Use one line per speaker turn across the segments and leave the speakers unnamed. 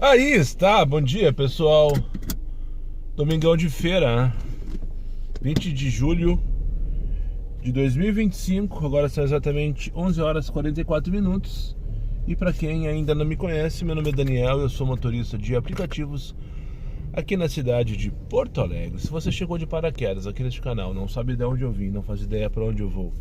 Aí está, bom dia pessoal. Domingão de feira, né? 20 de julho de 2025. Agora são exatamente 11 horas e 44 minutos. E para quem ainda não me conhece, meu nome é Daniel, eu sou motorista de aplicativos aqui na cidade de Porto Alegre. Se você chegou de paraquedas aqui neste canal, não sabe de onde eu vim, não faz ideia para onde eu vou,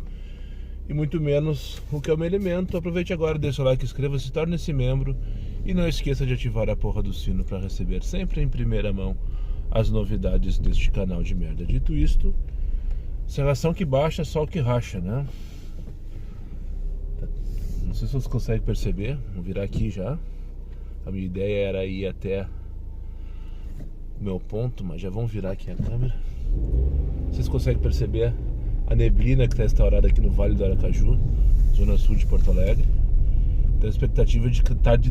e muito menos o que eu me alimento, aproveite agora, deixa o like, inscreva-se, torne-se membro e não esqueça de ativar a porra do sino para receber sempre em primeira mão as novidades deste canal de merda. Dito isto, serração que baixa, sol que racha, né? Não sei se vocês conseguem perceber, vou virar aqui já. A minha ideia era ir até o meu ponto, mas já vamos virar aqui a câmera. Vocês conseguem perceber a neblina que está instaurada aqui no Vale do Aracaju, zona sul de Porto Alegre. Tem a expectativa de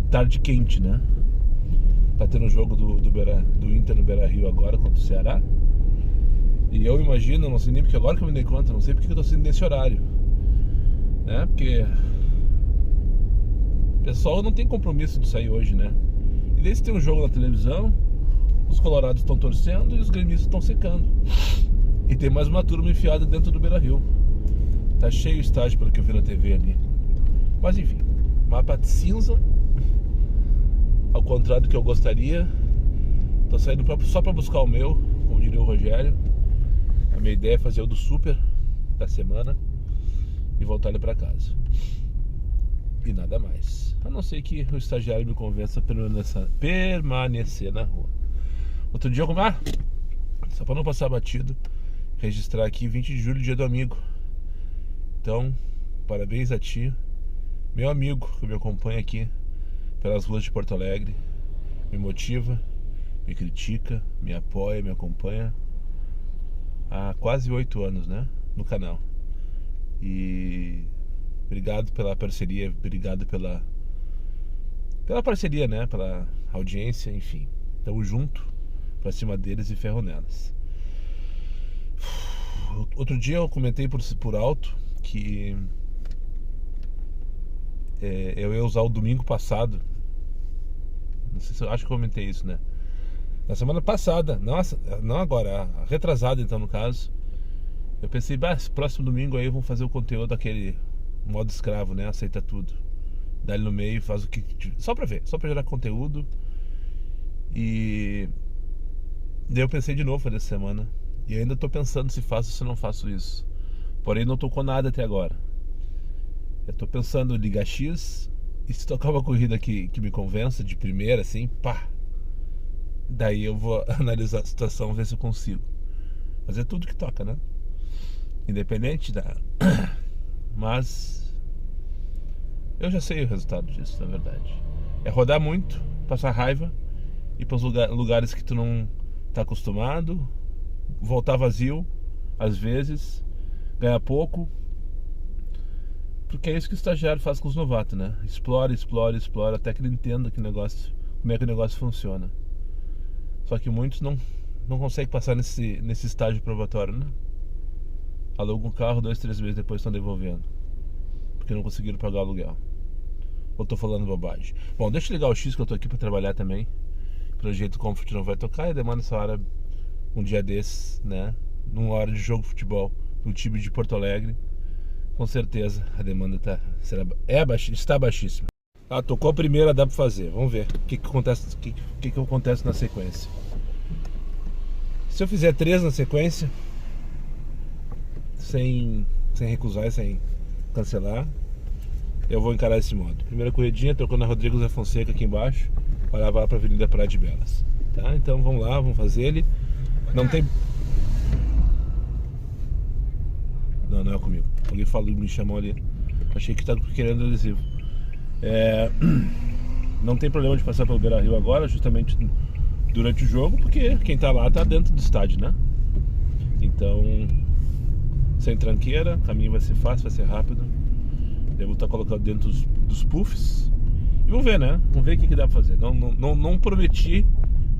tarde quente, né? Tá tendo um jogo do Inter no Beira-Rio agora contra o Ceará. E eu imagino, não sei nem porque agora que eu me dei conta, não sei porque eu tô saindo nesse horário, né? Porque o pessoal não tem compromisso de sair hoje, né? E daí se tem um jogo na televisão, os colorados estão torcendo e os gremistas estão secando. E tem mais uma turma enfiada dentro do Beira-Rio. Tá cheio o estádio pelo que eu vi na TV ali. Mas enfim, mapa de cinza. Ao contrário do que eu gostaria. Tô saindo só pra buscar o meu, como diria o Rogério. A minha ideia é fazer o do super da semana e voltar ele pra casa. E nada mais. A não ser que o estagiário me convença a permanecer na rua. Outro dia eu só pra não passar batido, registrar aqui 20 de julho, dia do amigo. Então, parabéns a ti, meu amigo que me acompanha aqui pelas ruas de Porto Alegre, me motiva, me critica, me apoia, me acompanha há quase 8 anos, né, no canal. E obrigado pela parceria, obrigado pela parceria, né, pela audiência, enfim. Tamo junto, pra cima deles e ferro nelas. Outro dia eu comentei por alto que eu ia usar o domingo passado. Não sei se eu acho que eu comentei isso, né? Na semana passada, não agora, retrasada então no caso. Eu pensei, esse próximo domingo aí vamos fazer o conteúdo daquele modo escravo, né? Aceita tudo. Dá ele no meio, faz o que. Só pra ver, só pra gerar conteúdo. E daí eu pensei de novo nessa semana. E ainda tô pensando se faço ou se não faço isso. Porém não tocou nada até agora. Eu tô pensando em ligar X. E se tocar uma corrida que me convença de primeira, assim, pá. Daí eu vou analisar a situação, ver se eu consigo fazer tudo que toca, né? Independente da... Mas eu já sei o resultado disso, na verdade. É rodar muito, passar raiva, ir para os lugares que tu não tá acostumado, voltar vazio às vezes, ganhar pouco, porque é isso que o estagiário faz com os novatos, né? Explora até que ele entenda como é que o negócio funciona. Só que muitos não conseguem passar nesse estágio probatório, né? Alugam um carro, 2, 3 meses depois estão devolvendo porque não conseguiram pagar o aluguel. Ou tô falando bobagem? Bom, deixa eu ligar o X que eu tô aqui pra trabalhar também. Pelo jeito o Comfort não vai tocar e demanda essa hora, um dia desses, né? Numa hora de jogo de futebol do time de Porto Alegre, com certeza a demanda está baixíssima. Tocou a primeira, dá pra fazer. Vamos ver o que acontece na sequência. Se eu fizer 3 na sequência, sem recusar e sem cancelar, eu vou encarar esse modo. Primeira corridinha, trocando a Rodrigo Zé Fonseca aqui embaixo, para levar para a Avenida Praia de Belas. Tá? Então vamos lá, vamos fazer ele. Não tem... Não é comigo. Alguém falou, me chamou ali. Achei que estava querendo adesivo. Não tem problema de passar pelo Beira-Rio agora, justamente durante o jogo, porque quem tá lá tá dentro do estádio, né? Então, sem tranqueira, o caminho vai ser fácil, vai ser rápido. Devo estar colocando dentro dos puffs. E vamos ver, né? Vamos ver o que dá pra fazer. Não prometi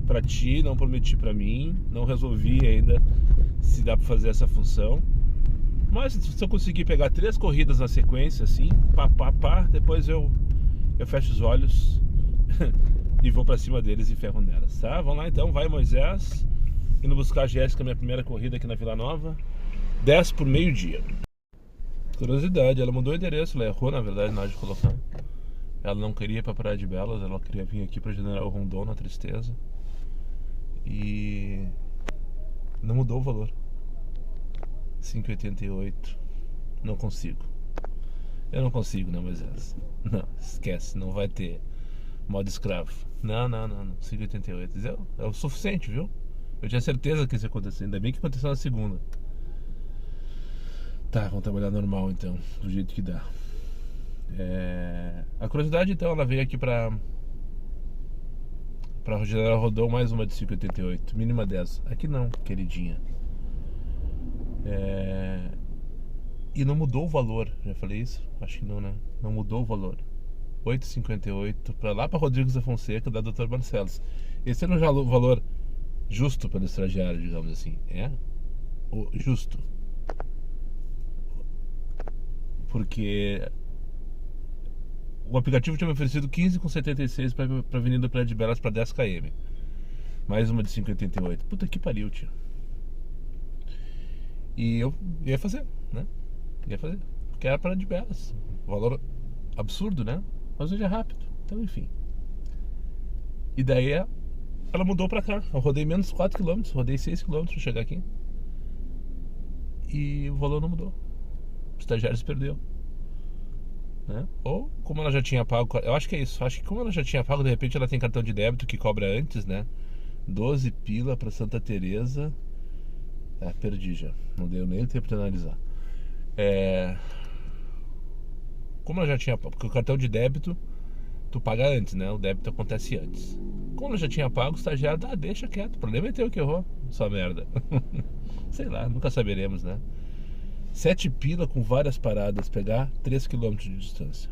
pra ti, não prometi pra mim, não resolvi ainda se dá pra fazer essa função. Mas se eu conseguir pegar 3 corridas na sequência, assim, depois eu fecho os olhos e vou pra cima deles e ferro nelas, tá? Vamos lá então, vai Moisés, indo buscar a Jéssica, minha primeira corrida aqui na Vila Nova, 10 por meio-dia. Curiosidade, ela mudou o endereço, ela errou na verdade na hora de colocar. Ela não queria ir pra Praia de Belas, ela queria vir aqui pra General Rondon, na Tristeza. E não mudou o valor. 5,88. Não consigo. Eu não consigo, né, Moisés? Não, esquece, não vai ter modo escravo. Não. 5,88. É o suficiente, viu? Eu tinha certeza que isso ia acontecer. Ainda bem que aconteceu na segunda. Tá, vamos trabalhar normal então, do jeito que dá. A curiosidade então, ela veio aqui pra General Rondon, mais uma de 5,88, mínima 10. Aqui não, queridinha. E não mudou o valor, já falei isso? Acho que não, né? Não mudou o valor. 8,58 pra lá pra Rodrigues da Fonseca, da Dr. Barcelos. Esse era um valor justo para o estagiário, digamos assim. O justo. Porque o aplicativo tinha me oferecido 15,76 para a Avenida Praia de Belas para 10 km. Mais uma de 5,88. Puta que pariu, tio. E eu ia fazer, né? Ia fazer. Porque era Praia de Belas. Valor absurdo, né? Mas hoje é rápido. Então, enfim. E daí ela mudou pra cá. Eu rodei menos 4 km, rodei 6 km pra chegar aqui. E o valor não mudou. O estagiário se perdeu. Né? Ou como ela já tinha pago, eu acho que é isso, acho que como ela já tinha pago, de repente ela tem cartão de débito que cobra antes, né? 12 pila pra Santa Teresa. Perdi já, não deu nem tempo de analisar. Como ela já tinha pago, porque o cartão de débito tu paga antes, né? O débito acontece antes. Como ela já tinha pago, o estagiário deixa quieto, o problema é teu que errou, sua merda. Sei lá, nunca saberemos, né? 7 pila com várias paradas, pegar 3 km de distância.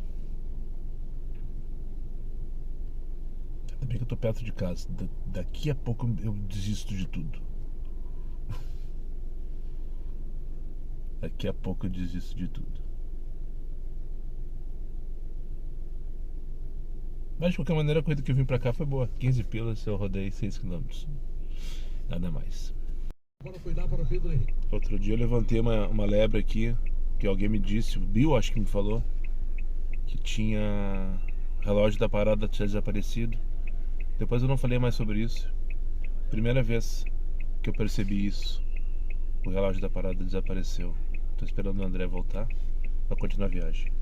Ainda bem que eu tô perto de casa. Daqui a pouco eu desisto de tudo. Daqui a pouco eu desisto de tudo. Mas de qualquer maneira a corrida que eu vim pra cá foi boa. 15 pilas, eu rodei 6 km. Nada mais. Outro dia eu levantei uma lebre aqui, que alguém me disse, o Bill acho que me falou, que tinha relógio da parada tinha desaparecido. Depois eu não falei mais sobre isso. Primeira vez que eu percebi isso. O relógio da parada desapareceu. Tô esperando o André voltar pra continuar a viagem.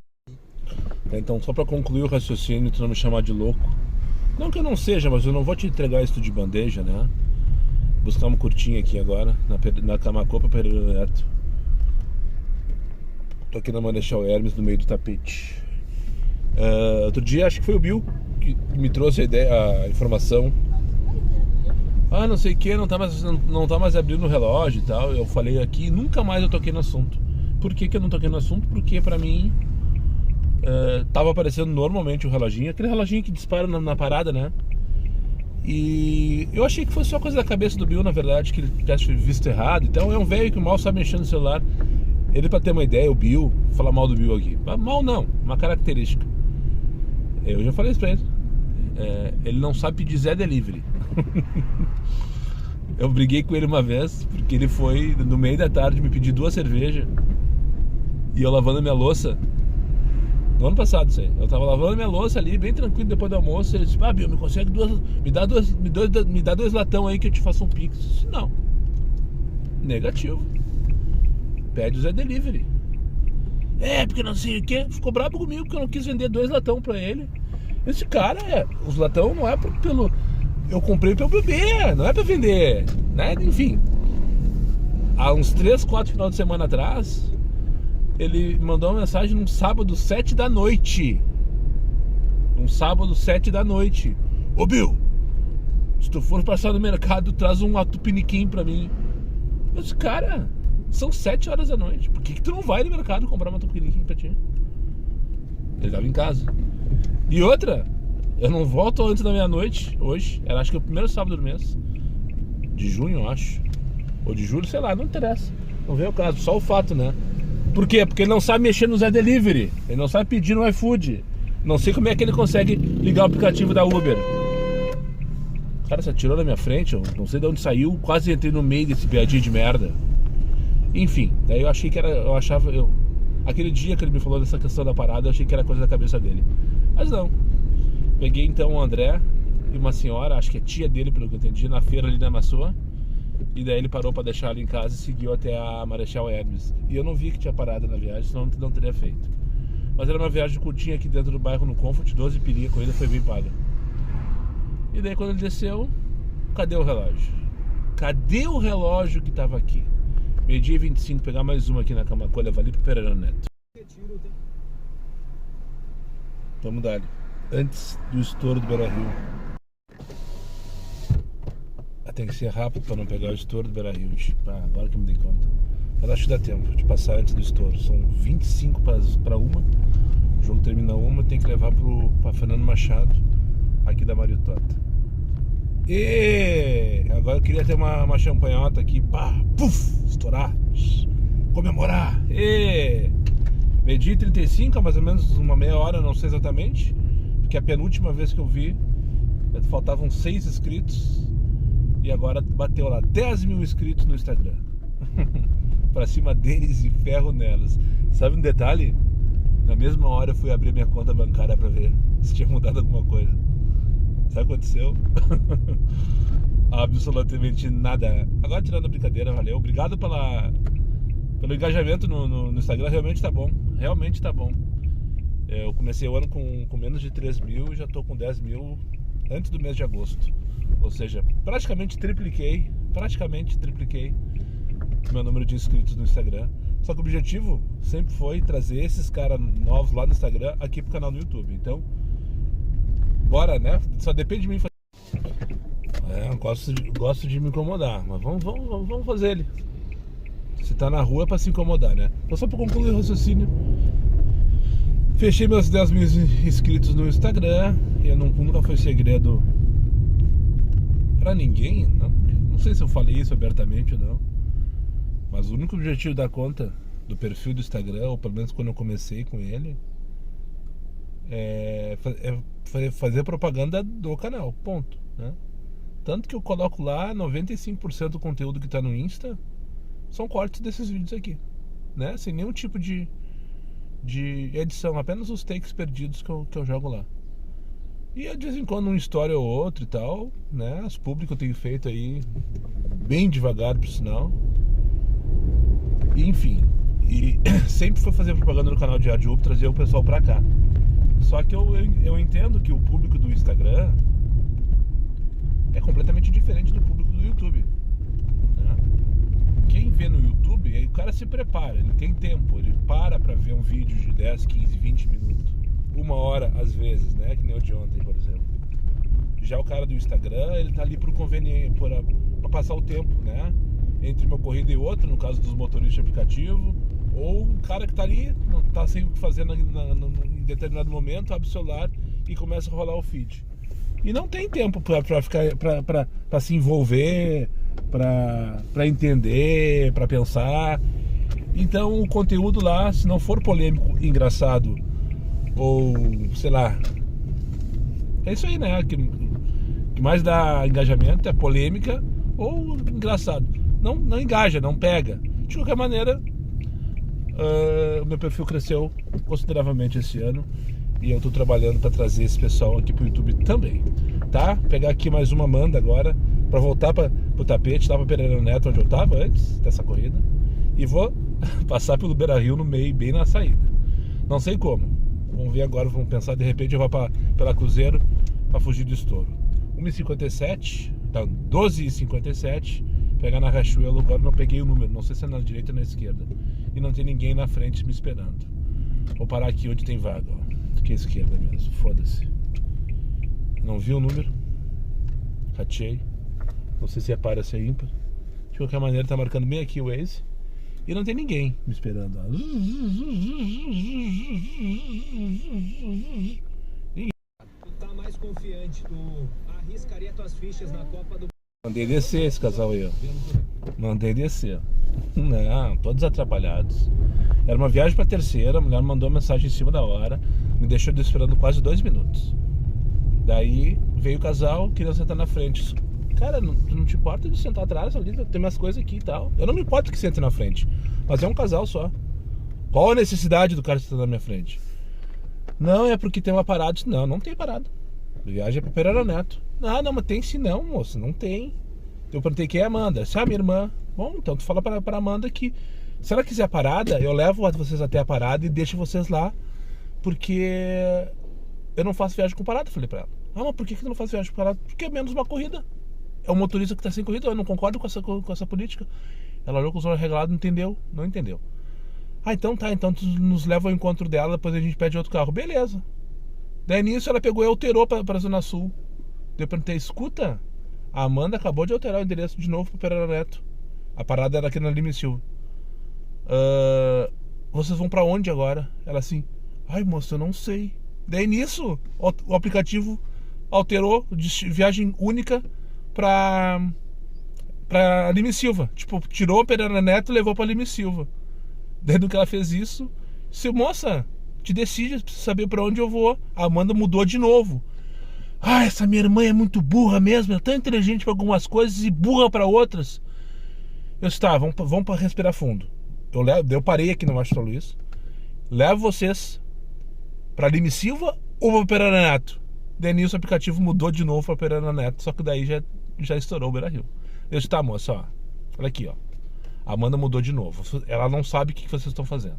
Então, só pra concluir o raciocínio, tu não me chamar de louco. Não que eu não seja, mas eu não vou te entregar isso de bandeja, né? Buscar uma curtinha aqui agora, na Camacopa Pereira Neto. Tô aqui na Marechal Hermes, no meio do tapete. Outro dia, acho que foi o Bill que me trouxe a informação. Não sei o que, não tá mais abrindo o relógio e tal. Eu falei aqui, nunca mais eu toquei no assunto. Por que eu não toquei no assunto? Porque pra mim tava aparecendo normalmente o reloginho, aquele reloginho que dispara na parada, né? E eu achei que fosse só coisa da cabeça do Bill, na verdade, que ele tivesse visto errado. Então é um velho que mal sabe mexer no celular. Ele, pra ter uma ideia, o Bill, falar mal do Bill aqui, mal não, uma característica. Eu já falei isso pra ele. Ele não sabe pedir Zé Delivery. Eu briguei com ele uma vez, porque ele foi no meio da tarde me pedir 2 cervejas. E eu lavando a minha louça. No ano passado, isso aí. Eu tava lavando minha louça ali, bem tranquilo, depois do almoço. Ele disse, Bill, me consegue me dá 2 latão aí que eu te faço um pix. Eu disse, não. Negativo. Pede o Zé Delivery. Porque não sei o que. Ficou bravo comigo porque eu não quis vender 2 latão pra ele. Esse cara, os latão não é pelo... Eu comprei pra eu beber, não é pra vender, né? Enfim. Há uns 3, 4 final de semana atrás, ele mandou uma mensagem num sábado 7 da noite. Um sábado 7 da noite. Ô Bill, se tu for passar no mercado, traz um atupiniquim pra mim. Eu disse, cara, são 7 horas da noite. Por que tu não vai no mercado comprar um atupiniquim pra ti? Ele tava em casa. E outra, eu não volto antes da meia-noite hoje. Era acho que é o primeiro sábado do mês. De junho, eu acho. Ou de julho, sei lá, não interessa. Não vem o caso, só o fato, né? Por quê? Porque ele não sabe mexer no Zé Delivery. Ele não sabe pedir no iFood. Não sei como é que ele consegue ligar o aplicativo da Uber. O cara se atirou na minha frente, eu não sei de onde saiu, quase entrei no meio desse piadinho de merda. Enfim, daí eu achei que era, aquele dia que ele me falou dessa questão da parada, eu achei que era coisa da cabeça dele. Mas não. Peguei então o André e uma senhora, acho que é tia dele, pelo que eu entendi, na feira ali na Massoa. E daí ele parou pra deixar ela em casa e seguiu até a Marechal Hermes. E eu não vi que tinha parado na viagem, senão não teria feito. Mas era uma viagem curtinha aqui dentro do bairro no Comfort, 12 pilinha, a corrida foi bem paga. E daí quando ele desceu, cadê o relógio? Cadê o relógio que tava aqui? Meio-dia e 25, pegar mais uma aqui na Camacuã, levar ali pro Pereira Neto. Vamos dar ali. Antes do estouro do Beira-Rio. Tem que ser rápido para não pegar o estouro do Beira-Rio. Agora que me dei conta. Mas acho que dá tempo de passar antes do estouro. São 25 para uma. O jogo termina uma, tem que levar para Fernando Machado, aqui da Mariotota. E agora eu queria ter uma champanhota aqui, estourar, comemorar. Meio-dia e 35, mais ou menos uma meia hora, não sei exatamente, porque a penúltima vez que eu vi, faltavam 6 inscritos e agora bateu lá 10 mil inscritos no Instagram. Pra cima deles e ferro nelas. Sabe um detalhe? Na mesma hora eu fui abrir minha conta bancária pra ver se tinha mudado alguma coisa. Sabe o que aconteceu? Absolutamente nada. Agora, tirando a brincadeira, valeu. Obrigado pelo engajamento no Instagram. Realmente tá bom. Realmente tá bom. Eu comecei o ano com menos de 3 mil e já tô com 10 mil antes do mês de agosto. Ou seja, praticamente tripliquei meu número de inscritos no Instagram. Só que o objetivo sempre foi trazer esses caras novos lá no Instagram aqui pro canal no YouTube. Então, bora, né? Só depende de mim fazer. Gosto de me incomodar, mas vamos fazer ele. Se tá na rua é pra se incomodar, né? Então, só pra concluir o raciocínio, fechei meus 10 mil inscritos no Instagram. E nunca foi segredo pra ninguém, não sei se eu falei isso abertamente ou não, mas o único objetivo da conta, do perfil do Instagram, ou pelo menos quando eu comecei com ele, é fazer propaganda do canal, ponto, né? Tanto que eu coloco lá 95% do conteúdo que tá no Insta são cortes desses vídeos aqui, né? Sem nenhum tipo de edição, apenas os takes perdidos que eu jogo lá. E de vez em quando uma história ou outra e tal, né? As públicas eu tenho feito aí bem devagar, por sinal. E, enfim, sempre foi fazer propaganda no canal de Adiup, trazer o pessoal pra cá. Só que eu entendo que o público do Instagram é completamente diferente do público do YouTube, né? Quem vê no YouTube, aí o cara se prepara, ele tem tempo, ele para pra ver um vídeo de 10, 15, 20 minutos. 1 hora às vezes, né? Que nem o de ontem, por exemplo. Já o cara do Instagram, ele tá ali por conveniência, pra passar o tempo, né? Entre uma corrida e outra, no caso dos motoristas de aplicativo, ou um cara que tá ali, não tá sem o que fazer em determinado momento, abre o celular e começa a rolar o feed. E não tem tempo pra se envolver, pra entender, pra pensar. Então o conteúdo lá, se não for polêmico, engraçado, ou sei lá, é isso aí, né? Que mais dá engajamento é polêmica ou engraçado. Não engaja, não pega. De qualquer maneira, o meu perfil cresceu consideravelmente esse ano e eu tô trabalhando para trazer esse pessoal aqui pro YouTube também, tá? Pegar aqui mais uma manda agora para voltar pro tapete, lá pra Pereira Neto, onde eu tava antes dessa corrida, e vou passar pelo Beira-Rio no meio, bem na saída. Não sei como. Vamos ver agora, vamos pensar, de repente eu vou pela Cruzeiro para fugir do estouro. 1h57, tá, 12h57, pegar na Riachuelo. Agora não peguei o número, não sei se é na direita ou na esquerda, e não tem ninguém na frente me esperando. Vou parar aqui onde tem vaga, ó, que é a esquerda mesmo, foda-se. Não vi o número, ratei, não sei se é par ou se é ímpar. De qualquer maneira tá marcando bem aqui o Waze e não tem ninguém me esperando, ó.
Tu tá mais confiante, tu arriscaria tuas fichas na Copa do...
Mandei descer esse casal aí, ó. Mandei descer. Não, todos atrapalhados. Era uma viagem pra Terceira, a mulher mandou uma mensagem em cima da hora, me deixou esperando quase 2 minutos. Daí veio o casal, queria sentar na frente. Cara, tu não te importa de sentar atrás ali, tem minhas coisas aqui e tal. Eu não me importo que sente na frente, mas é um casal só. Qual a necessidade do cara sentar na minha frente? Não, é porque tem uma parada. Não, não tem parada. Viagem é pra Pereira Neto. Não, mas tem sim não, moço, não tem. Eu perguntei quem é a Amanda. Se é a minha irmã. Bom, então tu fala pra Amanda que se ela quiser a parada, eu levo vocês até a parada e deixo vocês lá, porque eu não faço viagem com parada, falei pra ela. Mas por que tu não faz viagem com parada? Porque é menos uma corrida. É um motorista que tá sem corrida, eu não concordo com essa política. Ela olhou com os olhos regalados, não entendeu. Então tá, então tu nos leva ao encontro dela, depois a gente pede outro carro. Beleza. Daí nisso ela pegou e alterou pra Zona Sul. Eu perguntei, escuta, a Amanda acabou de alterar o endereço de novo pro Pereira Neto. A parada era aqui na Lima e Silva. Vocês vão pra onde agora? Ela assim, ai moço, eu não sei. Daí nisso, o aplicativo alterou de viagem única pra Lima e Silva. Tipo, tirou o Pereira Neto e levou pra Lima e Silva. Daí do que ela fez isso, disse, moça, te decide, precisa saber pra onde eu vou. A Amanda mudou de novo. Essa minha irmã é muito burra mesmo, é tão inteligente pra algumas coisas e burra pra outras. Eu disse, tá, vamos pra respirar fundo. Eu parei aqui no Washington Luiz. Levo vocês pra Lima e Silva ou pra Pereira Neto? Daí nisso o aplicativo mudou de novo pra Pereira Neto, só que daí já estourou o Beira-Rio. Eu disse, tá moça, ó, olha aqui, ó. A Amanda mudou de novo. Ela não sabe o que vocês estão fazendo.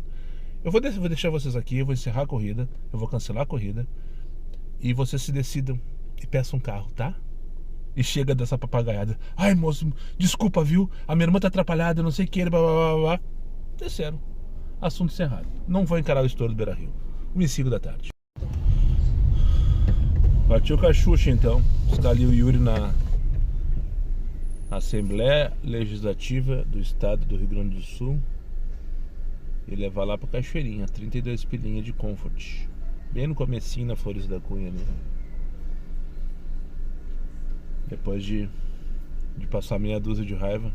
Eu vou deixar vocês aqui, eu vou encerrar a corrida, eu vou cancelar a corrida e vocês se decidam e peçam um carro, tá? E chega dessa papagaiada. Ai, moço, desculpa, viu? A minha irmã tá atrapalhada, eu não sei o que, blá, blá, blá, blá. Desceram. Assunto encerrado. Não vou encarar o estouro do Beira-Rio. 1h05 da tarde. Partiu Cachucha, então. Está ali o Yuri na Assembleia Legislativa do Estado do Rio Grande do Sul. E levar lá pra Cachoeirinha. 32 pilinha de Comfort. Bem no comecinho, na Flores da Cunha, né? Depois de passar meia dúzia de raiva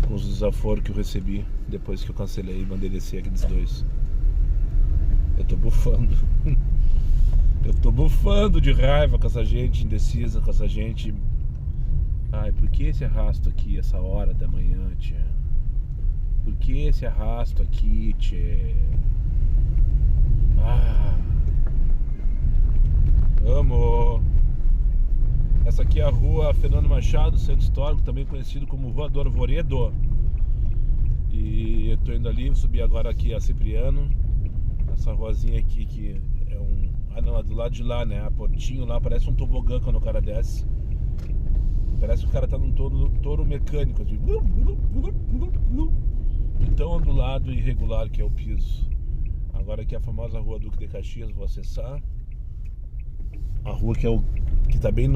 com os desaforos que eu recebi depois que eu cancelei e mandei descer aqueles dois. Eu tô bufando. Eu tô bufando de raiva com essa gente indecisa, com essa gente. Ai, por que esse arrasto aqui essa hora da manhã, tia? Por que esse arrasto aqui, tia? Amo. Essa aqui é a rua Fernando Machado, Centro Histórico, também conhecido como Rua do Arvoredo. E eu tô indo ali, vou subir agora aqui a Cipriano. Essa ruazinha aqui que é um... não, é do lado de lá, né? A portinho lá parece um tobogã quando o cara desce. Parece que o cara tá num touro mecânico, assim. De tão ondulado e irregular que é o piso. Agora aqui é a famosa Rua Duque de Caxias, vou acessar. A rua que tá bem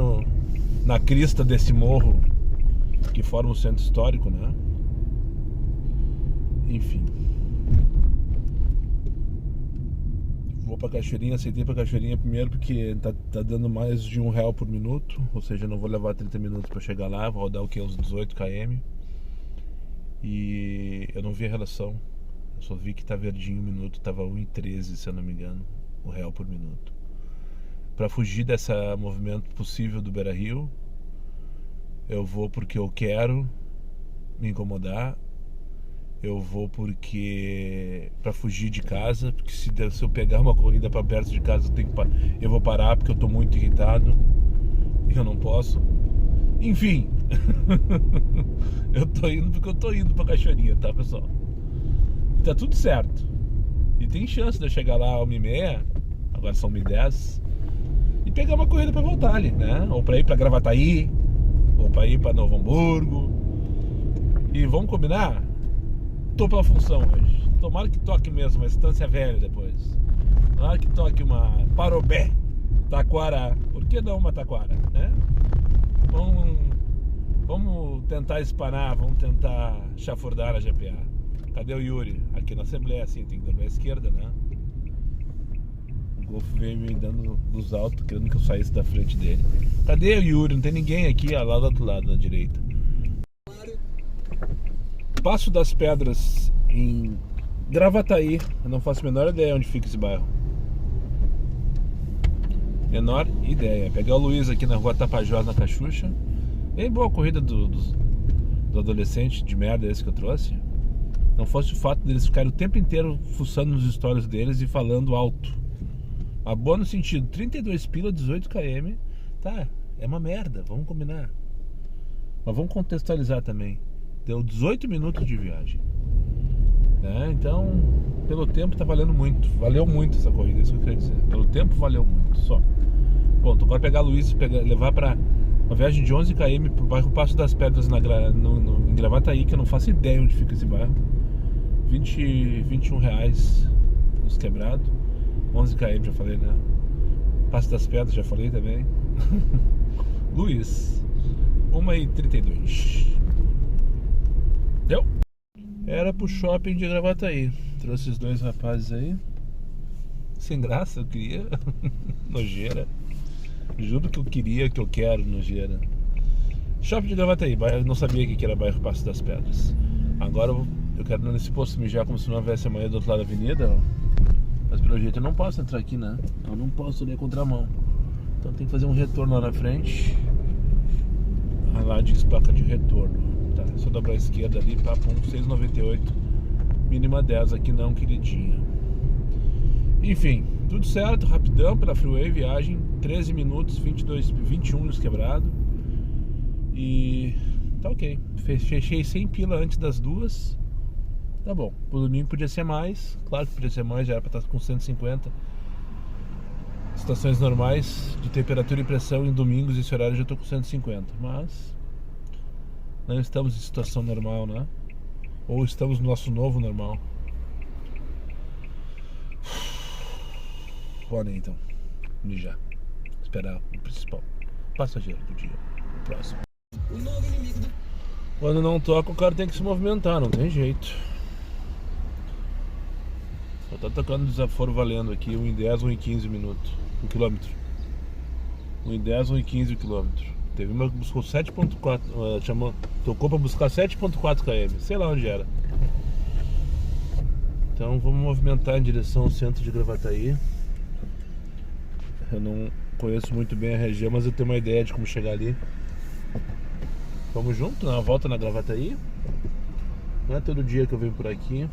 na crista desse morro que forma o centro histórico, né? Enfim. Vou pra Cachoeirinha, aceitei pra Cachoeirinha primeiro porque tá dando mais de R$1 por minuto. Ou seja, eu não vou levar 30 minutos pra chegar lá, vou rodar o que? Uns 18 km. E eu não vi a relação. Eu só vi que tá verdinho o minuto, tava 1,13 se eu não me engano, R$1 por minuto. Para fugir desse movimento possível do Beira-Rio, eu vou porque eu quero me incomodar. Eu vou porque para fugir de casa, porque se eu pegar uma corrida para perto de casa eu vou parar porque eu tô muito irritado e eu não posso. Enfim, eu tô indo porque eu tô indo para Cachoeirinha, tá, pessoal? E tá tudo certo. E tem chance de eu chegar lá às 1h30, agora são 1h10. E pegar uma corrida pra voltar ali, né? Ou pra ir pra Gravataí, ou pra ir pra Novo Hamburgo. E vamos combinar? Tô pela função hoje. Tomara que toque mesmo uma Estância Velha depois. Tomara que toque uma Parobé, Taquara. Por que não uma Taquara, né? Vamos tentar espanar, vamos tentar chafurdar a GPA. Cadê o Yuri? Aqui na Assembleia, assim, tem que dar pra esquerda, né? O Golf veio me dando luz alta, querendo que eu saísse da frente dele. Cadê o Yuri? Não tem ninguém aqui, ó, lá do outro lado, na direita. Passo das Pedras, em Gravataí. Eu não faço a menor ideia onde fica esse bairro. Menor ideia. Pegar o Luiz aqui na rua Tapajós, na Cachucha. Bem boa a corrida do adolescente de merda esse que eu trouxe. Não fosse o fato deles ficarem o tempo inteiro fuçando nos stories deles e falando alto. A boa no sentido, 32 pila, 18 km. Tá, é uma merda, vamos combinar. Mas vamos contextualizar também. Deu 18 minutos de viagem. Então, pelo tempo tá valendo muito. Valeu muito essa corrida, é isso que eu queria dizer. Pelo tempo valeu muito, só. Ponto, agora pegar a Luiz e levar pra uma viagem de 11 km pro bairro Passo das Pedras em Gravataí, que eu não faço ideia onde fica esse bairro. 21 reais nos quebrados. 11 km já falei, né? Passo das Pedras já falei também. Luiz, 1h32. Deu? Era pro shopping de Gravataí. Trouxe os dois rapazes aí. Sem graça, eu queria. Nojeira. Juro que eu queria, que eu quero, nojeira. Shopping de Gravataí. Eu não sabia que era bairro Passo das Pedras. Agora eu quero ir nesse posto mijar como se não houvesse amanhã do outro lado da avenida. Mas pelo jeito eu não posso entrar aqui, né? Eu não posso ler contramão. Então tem que fazer um retorno lá na frente. Lá diz placa de retorno. Tá, só dobrar a esquerda ali, papo 6,98. Mínima 10 aqui não, queridinha. Enfim, tudo certo, rapidão pela freeway, viagem 13 minutos, 21 nos quebrados. E tá ok. Fechei 100 pila antes das 2. Tá bom, o domingo podia ser mais. Claro que podia ser mais, já era pra estar com 150. Estações normais de temperatura e pressão em domingos, esse horário eu já tô com 150. Mas não estamos em situação normal, né? Ou estamos no nosso novo normal. Bora então, mijar. Esperar o principal passageiro do dia, o próximo. Quando não toca, o cara tem que se movimentar, não tem jeito. Só tá tocando desaforo valendo aqui, 1h10, 1h15 minutos, 1 quilômetro. 1h10, 1h15 o quilômetro. Teve uma que buscou 7.4, tocou pra buscar 7.4 km, sei lá onde era. Então vamos movimentar em direção ao centro de Gravataí. Eu não conheço muito bem a região, mas eu tenho uma ideia de como chegar ali. Vamos junto, dar uma volta na Gravataí. Não é todo dia que eu venho por aqui.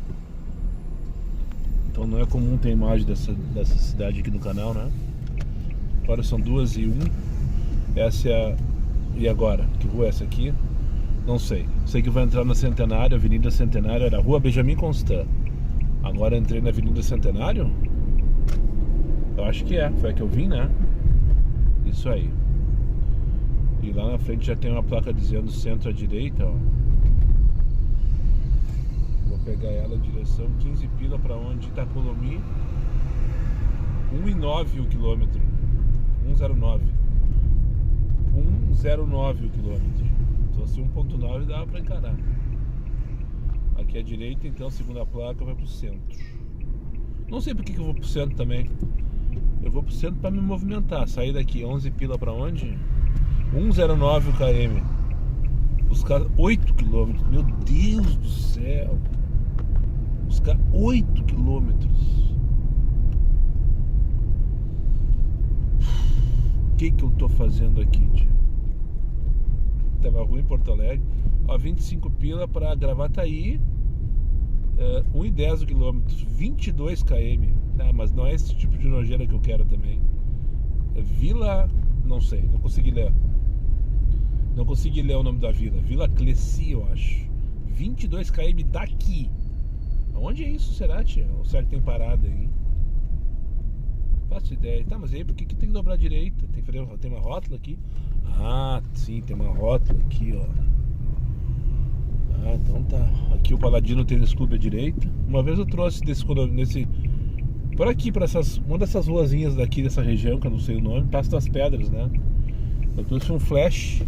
Então não é comum ter imagem dessa cidade aqui no canal, né? Agora são 2h01. Essa é a... E agora? Que rua é essa aqui? Não sei. Sei que vou entrar na Centenário, Avenida Centenário, era a Rua Benjamin Constant. Agora entrei na Avenida Centenário? Eu acho que foi a que eu vim, né? Isso aí. E lá na frente já tem uma placa dizendo centro à direita, ó. Vou pegar ela em direção 15 pila pra onde? Itacolomi. 1,9 o quilômetro. 1,09. 1,09 o quilômetro. Então se 1,9 dá pra encarar. Aqui à direita, então, segunda placa vai pro centro. Não sei porque que eu vou pro centro também. Eu vou pro centro pra me movimentar. Sair daqui 11 pila pra onde? 1,09 o km. Buscar 8 km. Meu Deus do céu. Buscar 8 km. O que eu tô fazendo aqui, tio? Tava ruim em Porto Alegre. Ó, 25 pila pra Gravataí. 1,10 o quilômetro. 22 km. Ah, mas não é esse tipo de nojeira que eu quero também. Vila... Não sei, não consegui ler. Não consegui ler o nome da vila. Vila Cleci, eu acho. 22 km daqui. Aonde é isso, será, tia? Ou será que tem parada aí? Faço ideia. Tá, mas aí por que tem que dobrar à direita? Tem uma rótula aqui? Ah, sim, tem uma rótula aqui, ó. Ah, então tá. Aqui o Paladino Tênis Clube à direita. Uma vez eu trouxe por aqui, por uma dessas ruazinhas daqui dessa região, que eu não sei o nome, Passo das Pedras, né? Eu trouxe um flash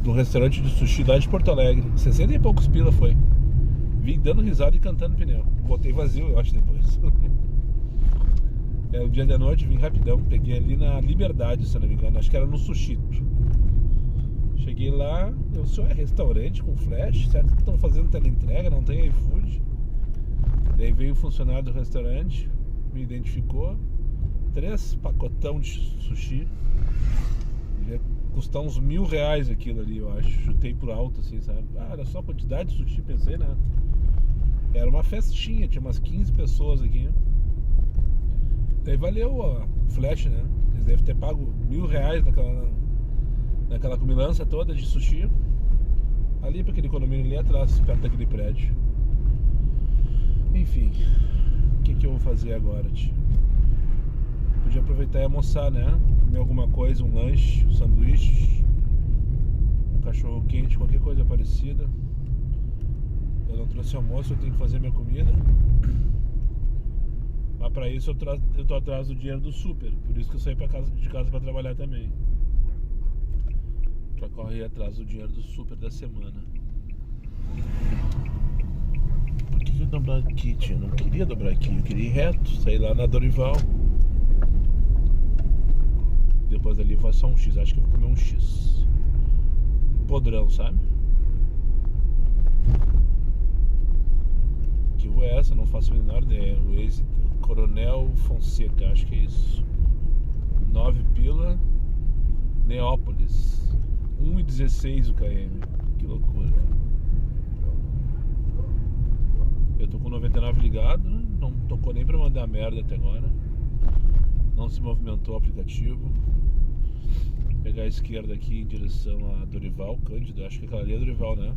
do restaurante de sushi lá de Porto Alegre. 60 e poucos pila foi. Vim dando risada e cantando pneu. Botei vazio, eu acho, depois. O dia da noite, vim rapidão. Peguei ali na Liberdade, se eu não me engano. Acho que era no Sushito. Cheguei lá, eu sou restaurante com flash. Certo que estão fazendo teleentrega, não tem iFood. Daí veio o funcionário do restaurante, me identificou. 3 pacotão de sushi. Ia custar uns R$1.000 aquilo ali, eu acho. Chutei por alto, assim, sabe? Ah, era só a quantidade de sushi, pensei, né? Era uma festinha, tinha umas 15 pessoas aqui. Daí valeu a flash, né? Eles devem ter pago R$1.000 naquela comilança toda de sushi. Ali para aquele condomínio ali atrás, perto daquele prédio. Enfim, o que eu vou fazer agora, tio? Podia aproveitar e almoçar, né? Comer alguma coisa, um lanche, um sanduíche, um cachorro quente, qualquer coisa parecida. Eu não trouxe almoço, eu tenho que fazer minha comida. Mas pra isso eu tô atrás do dinheiro do super. Por isso que eu saí de casa pra trabalhar também. Pra correr atrás do dinheiro do super da semana. Por que eu dobrar aqui, tio? Eu não queria dobrar aqui, eu queria ir reto, sair lá na Dorival. Depois dali vai só um X, acho que eu vou comer um X podrão, sabe? Que rua é essa? Não faço a menor ideia. O ex-Coronel Fonseca, acho que é isso. 9 pila, Neópolis, 1,16 o km. Que loucura. Eu tô com 99 ligado, não tocou nem pra mandar merda até agora. Não se movimentou o aplicativo. Pegar a esquerda aqui em direção a Dorival, Cândido. Acho que aquela ali é Dorival, né?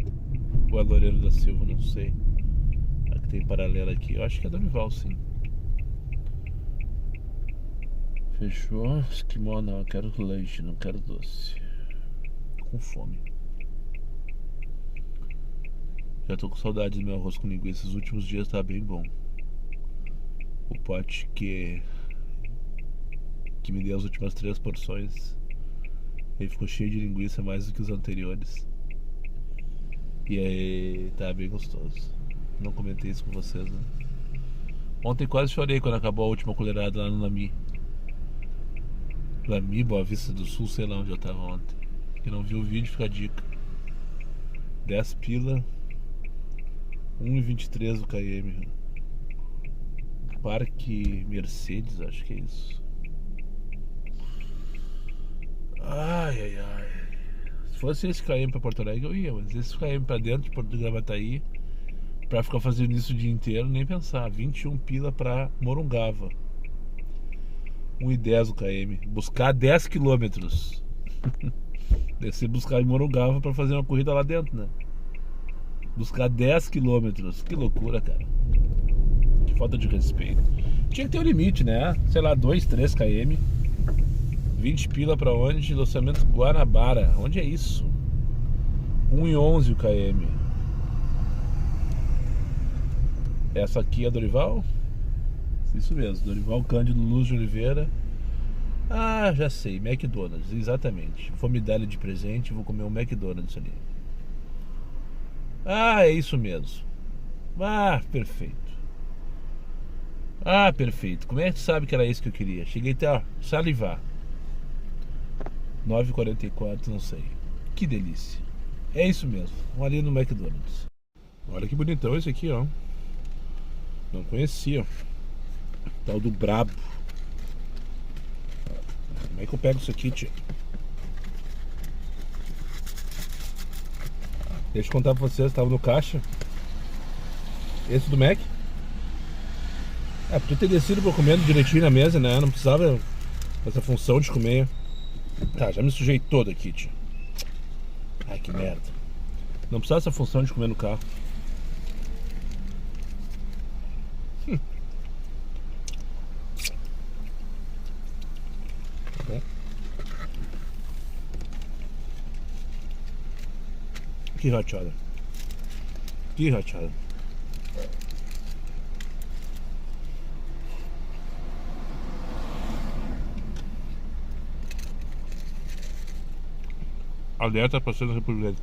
Ou é Loureiro da Silva, não sei. A que tem paralela aqui. Eu acho que é Dorival, sim. Fechou? Esquimó não, eu quero lanche, não quero doce. Com fome. Já tô com saudade do meu arroz com linguiça. Esses últimos dias tá bem bom. O pote que me deu as últimas 3 porções, ele ficou cheio de linguiça mais do que os anteriores. E aí tá bem gostoso. Não comentei isso com vocês, né? Ontem quase chorei quando acabou a última colherada lá no Lami, Boa Vista do Sul, sei lá onde eu tava ontem. Quem não viu o vídeo, fica a dica. 10 pila, 1,23 o km. Parque Mercedes, acho que é isso. Ai. Se fosse esse KM pra Porto Alegre eu ia, mas esse KM pra dentro de Porto de Gravataí, pra ficar fazendo isso o dia inteiro, nem pensar. 21 pila pra Morungava, 1,10 o km. Buscar 10 quilômetros. Descer buscar em Morungava pra fazer uma corrida lá dentro, né? Buscar 10 quilômetros. Que loucura, cara. Que falta de respeito. Tinha que ter um limite, né? Sei lá, 2, 3 km. 20 pila pra onde? Loçamento Guanabara. Onde é isso? 1,11 o km. Essa aqui é Dorival? Isso mesmo, Dorival Cândido Luz de Oliveira. Ah, já sei, McDonald's, exatamente. Vou me dar ele de presente, vou comer um McDonald's ali. Ah, é isso mesmo. Ah, perfeito. Ah, perfeito. Como é que tu sabe que era isso que eu queria? Cheguei até a salivar. 9,44, não sei. Que delícia. É isso mesmo, ali no McDonald's. Olha que bonitão esse aqui, ó. Não conhecia. Tal do Brabo. Como é que eu pego isso aqui, tio? Deixa eu contar pra vocês, estava no caixa. Esse do Mac. Podia ter descido pra comendo direitinho na mesa, né? Não precisava dessa função de comer. Tá, já me sujei todo aqui, tio. Ai, que merda. Não precisava dessa função de comer no carro. Que rachada. Que rachada. Alerta para ser na República.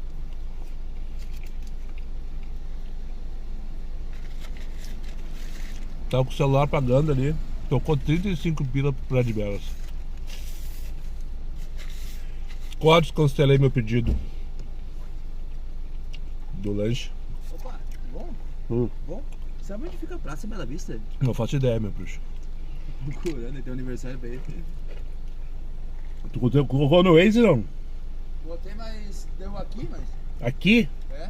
Tava com o celular apagando ali. Tocou 35 pila pra de belas. Quase cancelei meu pedido do lanche.
Opa, bom? Bom? Sabe onde fica a Praça Bela Vista?
Não faço ideia, meu bruxo.
procurando, tem um aniversário pra ele.
Tu colocou no Waze, não?
Botei, mas deu aqui, mas...
Aqui?
É?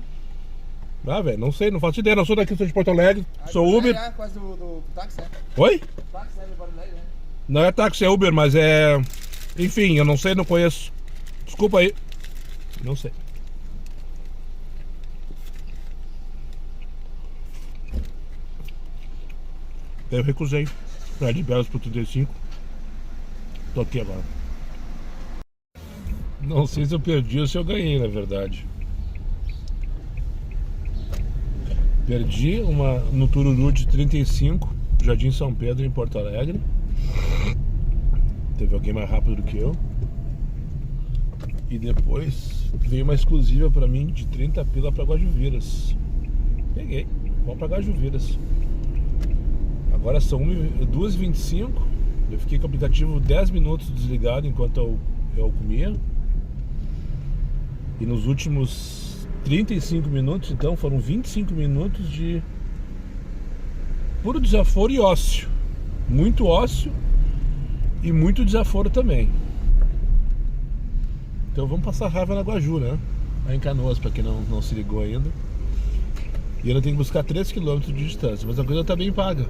Ah, velho, não sei, não faço ideia. Não sou daqui, sou de Porto Alegre, sou Uber.
É, quase do táxi, né?
Oi?
Táxi, né? Porto Alegre, né?
Não é táxi, é Uber, mas é... Enfim, eu não sei, não conheço. Desculpa aí. Não sei. Eu recusei pra de Belas pro 35. Tô aqui agora. Não sei se eu perdi ou se eu ganhei, na verdade. Perdi uma no Tururu de 35, Jardim São Pedro, em Porto Alegre. Teve alguém mais rápido do que eu. E depois veio uma exclusiva pra mim de 30 pila pra Guajuviras. Peguei, vamos pra Guajuviras. Agora são 2h25. Eu fiquei com o aplicativo 10 minutos desligado enquanto eu comia. E nos últimos 35 minutos, então, foram 25 minutos de puro desaforo e ócio. Muito ócio e muito desaforo também. Então vamos passar raiva na Guaju, né? Lá em Canoas, pra quem não se ligou ainda. E ainda tem que buscar 3 km de distância, mas a coisa tá bem paga.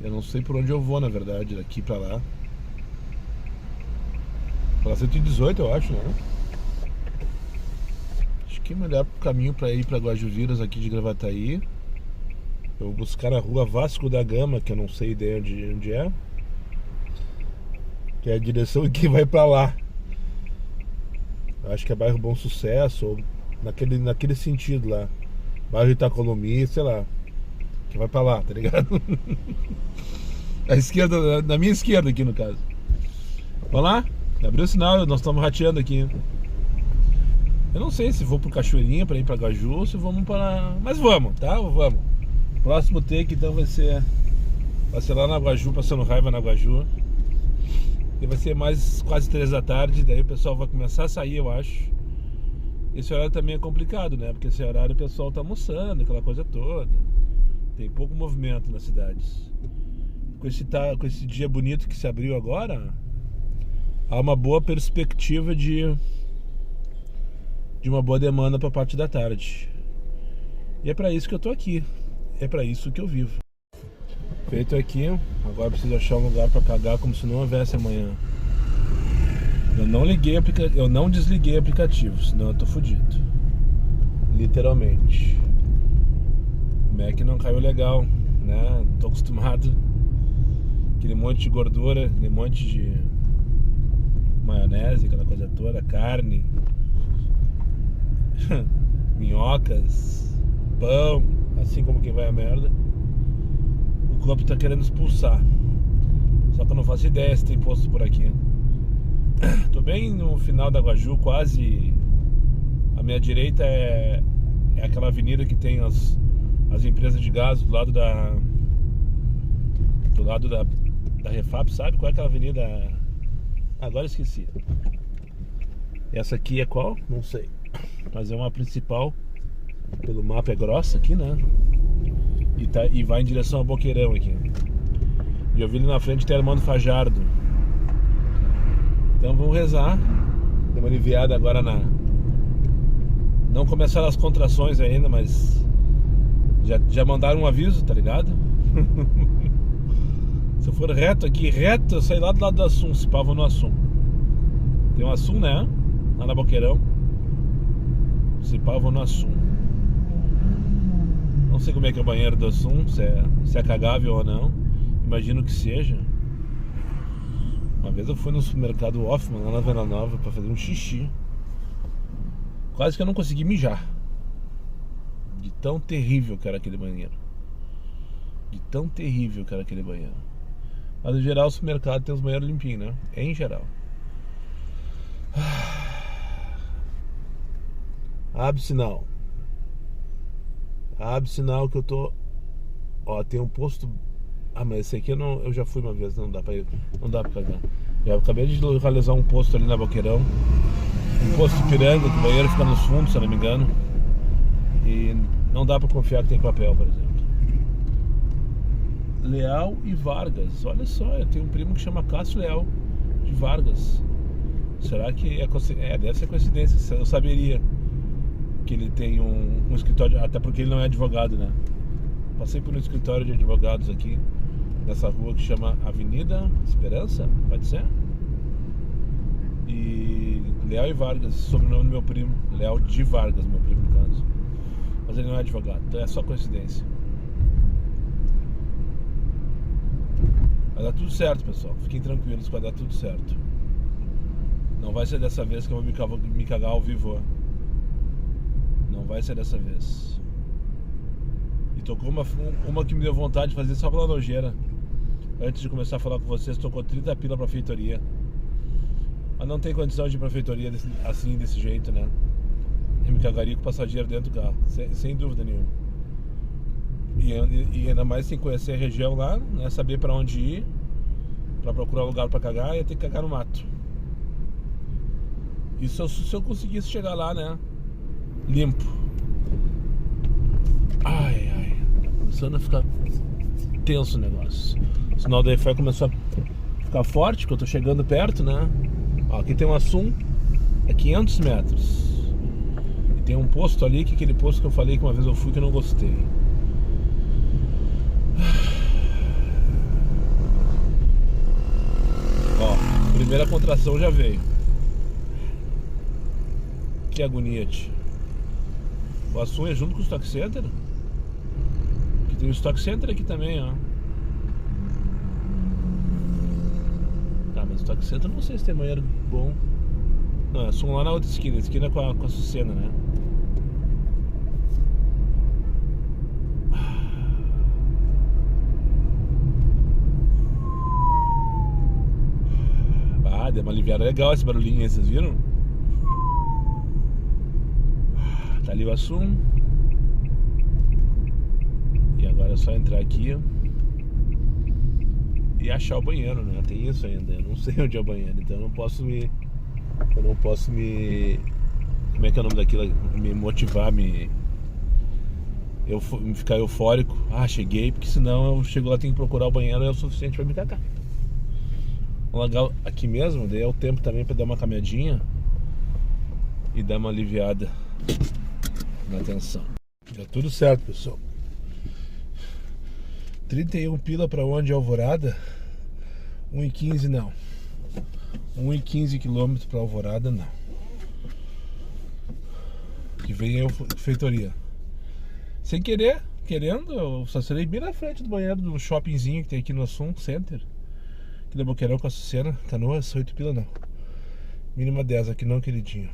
Eu não sei por onde eu vou, na verdade, daqui pra lá. Pela 118, eu acho, né? Acho que é o melhor caminho pra ir pra Guajuviras aqui de Gravataí. Eu vou buscar a rua Vasco da Gama, que eu não sei ideia onde é. Que é a direção que vai pra lá. Eu acho que é bairro Bom Sucesso, ou naquele sentido lá. Bairro Itacolomi, sei lá. Que vai pra lá, tá ligado? A esquerda, na minha esquerda aqui no caso. Vamos lá? Abriu o sinal, nós estamos rateando aqui. Eu não sei se vou pro Cachoeirinha pra ir pra Gaju ou se vamos para... Mas vamos, tá? Vamos. Próximo take então vai ser lá na Guaju, passando raiva na Guaju. E vai ser mais quase 3 da tarde, daí o pessoal vai começar a sair, eu acho. Esse horário também é complicado, né? Porque esse horário o pessoal tá almoçando, aquela coisa toda. Tem pouco movimento nas cidades. Com esse dia bonito que se abriu agora, há uma boa perspectiva de uma boa demanda para a parte da tarde. E é para isso que eu tô aqui. É para isso que eu vivo. Feito aqui, agora preciso achar um lugar para cagar como se não houvesse amanhã. Eu não desliguei o aplicativo, senão eu tô fudido. Literalmente. O Mac não caiu legal, né? Tô acostumado. Aquele monte de gordura, aquele monte de maionese, aquela coisa toda, carne, minhocas, pão, assim como quem vai a merda. O corpo tá querendo expulsar. Só que eu não faço ideia se tem posto por aqui. Tô bem no final da Guaju, quase. À minha direita é aquela avenida que tem as empresas de gás do lado da Refap, sabe? Qual é aquela avenida? Agora esqueci. Essa aqui é qual? Não sei. Mas é uma principal. Pelo mapa é grossa aqui, né? E vai em direção a Boqueirão aqui. E eu vi ali na frente tem Armando Fajardo. Então vamos rezar. Deu uma aliviada agora Não começaram as contrações ainda, mas já mandaram um aviso, tá ligado? Se eu for reto aqui, eu saio lá do lado do Assum, se pá, vou no Assum. Tem um Assum, né? Lá na Boqueirão. Se pá, vou no Assum. Não sei como é que é o banheiro do Assum, se é cagável ou não. Imagino que seja. Uma vez eu fui no supermercado Hoffman, lá na Vila Nova, pra fazer um xixi. Quase que eu não consegui mijar. De tão terrível que era aquele banheiro. De tão terrível que era aquele banheiro. Mas no geral o supermercado tem os banheiros limpinhos, né? Em geral. Abre sinal. Abre sinal que eu tô... Ó, tem um posto... Ah, mas esse aqui eu já fui uma vez, não dá pra ir. Não dá pra cagar. Eu acabei de localizar um posto ali na Boqueirão. Um posto de Piranga, que o banheiro fica nos fundos, se eu não me engano. E não dá pra confiar que tem papel, por exemplo. Leal e Vargas. Olha só, eu tenho um primo que chama Cássio Leal de Vargas. Será que deve ser coincidência. Eu saberia que ele tem um escritório, até porque ele não é advogado, né? Passei por um escritório de advogados aqui nessa rua que chama Avenida Esperança, pode ser? E Leal e Vargas, sobrenome do meu primo, Leal de Vargas, meu primo no caso. Mas ele não é advogado, então é só coincidência. Vai dar tudo certo, pessoal. Fiquem tranquilos que vai dar tudo certo. Não vai ser dessa vez que eu vou me cagar ao vivo. Não vai ser dessa vez. E tocou uma que me deu vontade de fazer só pela nojeira. Antes de começar a falar com vocês, tocou 30 pila pra feitoria. Mas não tem condição de ir pra feitoria assim, desse jeito, né? Eu me cagaria com o passageiro dentro do carro, sem dúvida nenhuma. E ainda mais sem conhecer a região lá, né? Saber pra onde ir, pra procurar lugar pra cagar, ia ter que cagar no mato. E se eu conseguisse chegar lá, né? Limpo. Ai, tá começando a ficar tenso o negócio. O sinal da Wi-Fi começou a ficar forte, porque eu tô chegando perto, né? Ó, aqui tem um Assum, é 500 metros. E tem um posto ali, que é aquele posto que eu falei que uma vez eu fui que eu não gostei. Ó, primeira contração já veio. Que agonia, tio. O Assum é junto com o Stock Center? Que tem o Stock Center aqui também, ó. Tá, mas o Stock Center não sei se tem banheiro bom. Não, é Assum lá na outra esquina com a Sucena, né? Ah, deu uma aliviada legal esse barulhinho aí, vocês viram? Tá ali o Assum. E agora é só entrar aqui e achar o banheiro, né? Tem isso ainda. Eu não sei onde é o banheiro, então eu não posso me. Como é que é o nome daquilo? Me motivar, ficar eufórico. Ah, cheguei, porque senão eu chego lá, tenho que procurar o banheiro, é o suficiente pra me cagar. Vamos largar aqui mesmo, daí é o tempo também pra dar uma caminhadinha e dar uma aliviada na tensão. Deu tudo certo, pessoal. 31 pila pra onde é Alvorada? 1,15 não. 1,15 km pra Alvorada não. Que vem eu feitoria. Sem querer, querendo, eu estacionei bem na frente do banheiro do shoppingzinho que tem aqui no Assum Center. Aqui da Boqueirão com a Sucena, Canoas, 8 pila não. Mínima 10 aqui não, queridinho.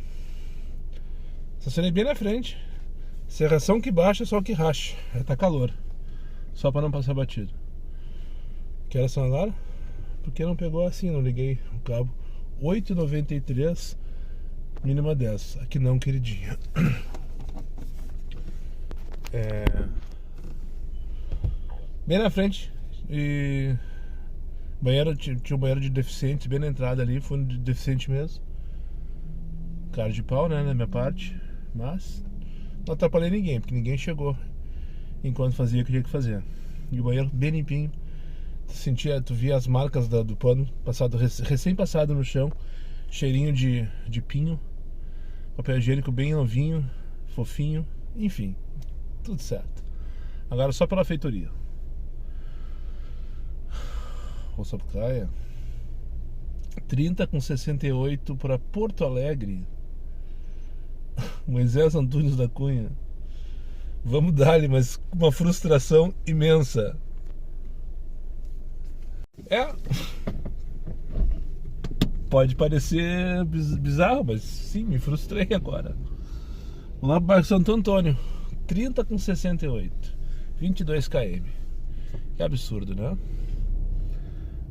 Estacionei bem na frente. Serração que baixa, só que racha. Tá calor. Só pra não passar batido. Que horas são agora? Porque não pegou assim, não liguei o cabo. 8,93, mínima 10. Aqui não, queridinha. Bem na frente. E banheiro, tinha um banheiro de deficientes bem na entrada ali. Foi de deficiente mesmo. Cara de pau, né, na minha parte. Mas não atrapalhei ninguém, porque ninguém chegou enquanto fazia o que tinha que fazer. E o banheiro bem limpinho. Tu via as marcas do pano recém passado no chão. Cheirinho de pinho. Papel higiênico bem novinho, fofinho. Enfim, tudo certo. Agora só pela feitoria. Rua Sapucaia 30,68 para Porto Alegre. Moisés Antunes da Cunha. Vamos dar-lhe, mas com uma frustração imensa. Pode parecer bizarro, mas sim, me frustrei agora. Vamos lá pro bairro Santo Antônio. 30,68. 22 km. Que absurdo, né?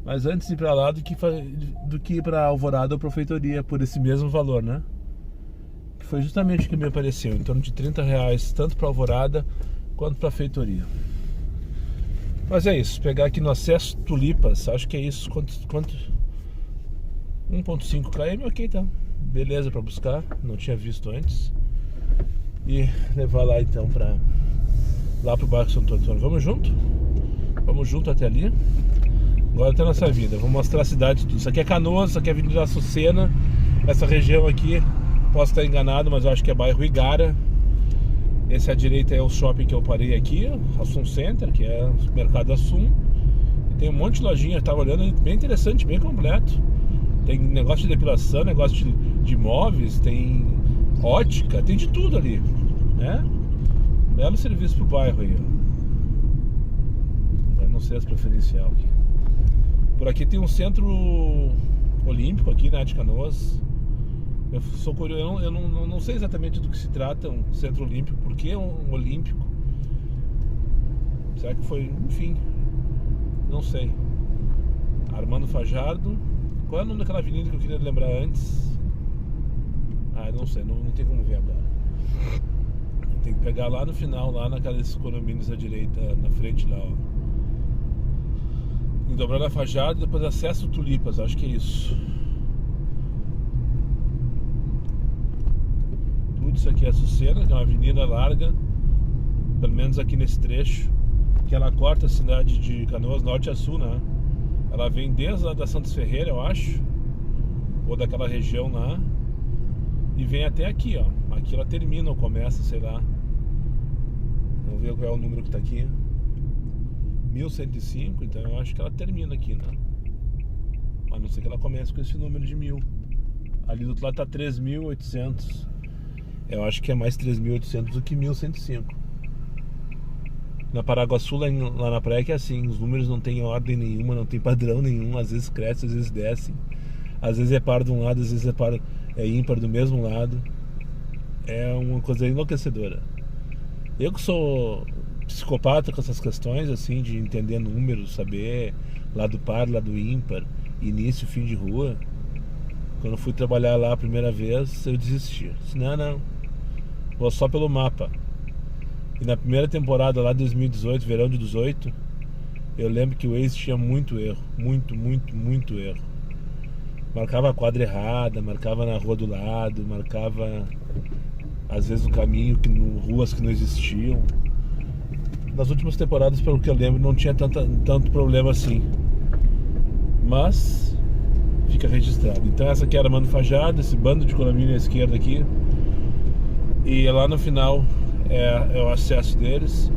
Mas antes de ir pra lá do que ir pra Alvorada ou pra feitoria por esse mesmo valor, né? Que foi justamente o que me apareceu, em torno de R$30, tanto pra Alvorada quanto pra feitoria. Mas é isso, pegar aqui no acesso Tulipas, acho que é isso. Quanto? 1,5 km, ok, tá. Beleza pra buscar, não tinha visto antes. E levar lá então lá pro bairro Santo Antônio. Vamos junto? Vamos Vamos junto até ali. Agora tá nossa vida. Vou mostrar a cidade tudo. Isso aqui é Canoas, isso aqui é Avenida Açucena. Essa região aqui, posso estar enganado, mas eu acho que é bairro Igara. Esse à direita é o shopping que eu parei aqui, Assum Center, que é o Mercado Assum. E tem um monte de lojinha, eu tava olhando, bem interessante, bem completo. Tem negócio de depilação, negócio de móveis, tem ótica, tem de tudo ali, né? Belo serviço pro bairro aí, ó. Eu não sei as preferencial aqui. Por aqui tem um centro olímpico aqui, né, de Canoas. Eu sou curioso, eu não sei exatamente do que se trata um centro olímpico, por que um olímpico? Será que foi, enfim, não sei. Armando Fajardo. Qual é o nome daquela avenida que eu queria lembrar antes? Ah, não sei, não tem como ver agora. Tem que pegar lá no final, lá naqueles condomínios à direita, na frente lá, ó. Em dobrar a Fajardo, depois acesso Tulipas, acho que é isso. Tudo isso aqui é Açucena, que é uma avenida larga, pelo menos aqui nesse trecho, que ela corta a cidade de Canoas norte a sul, né? Ela vem desde lá da Santos Ferreira, eu acho, ou daquela região lá, e vem até aqui, ó. Aqui ela termina ou começa, sei lá. Vamos ver qual é o número que tá aqui. 1105, então eu acho que ela termina aqui, né? A não ser que ela comece com esse número de 1000. Ali do outro lado tá 3800. Eu acho que é mais 3800 do que 1105. Na Paraguaçu, lá na praia, que é assim, os números não tem ordem nenhuma, não tem padrão nenhum, às vezes cresce, às vezes desce, às vezes é par de um lado, às vezes é ímpar do mesmo lado. É uma coisa enlouquecedora. Eu que sou psicopata com essas questões, assim, de entender números, saber lado par, lado ímpar, início, fim de rua. Quando eu fui trabalhar lá a primeira vez, eu desisti. Disse, não, vou só pelo mapa. E na primeira temporada lá de 2018, verão de 18, eu lembro que o Waze tinha muito erro, muito erro. Marcava a quadra errada, marcava na rua do lado, marcava às vezes o caminho, ruas que não existiam. Nas últimas temporadas, pelo que eu lembro, não tinha tanto problema assim. Mas fica registrado. Então essa aqui era Armando Fajardo, esse bando de condomínio à esquerda aqui. E lá no final é o acesso deles.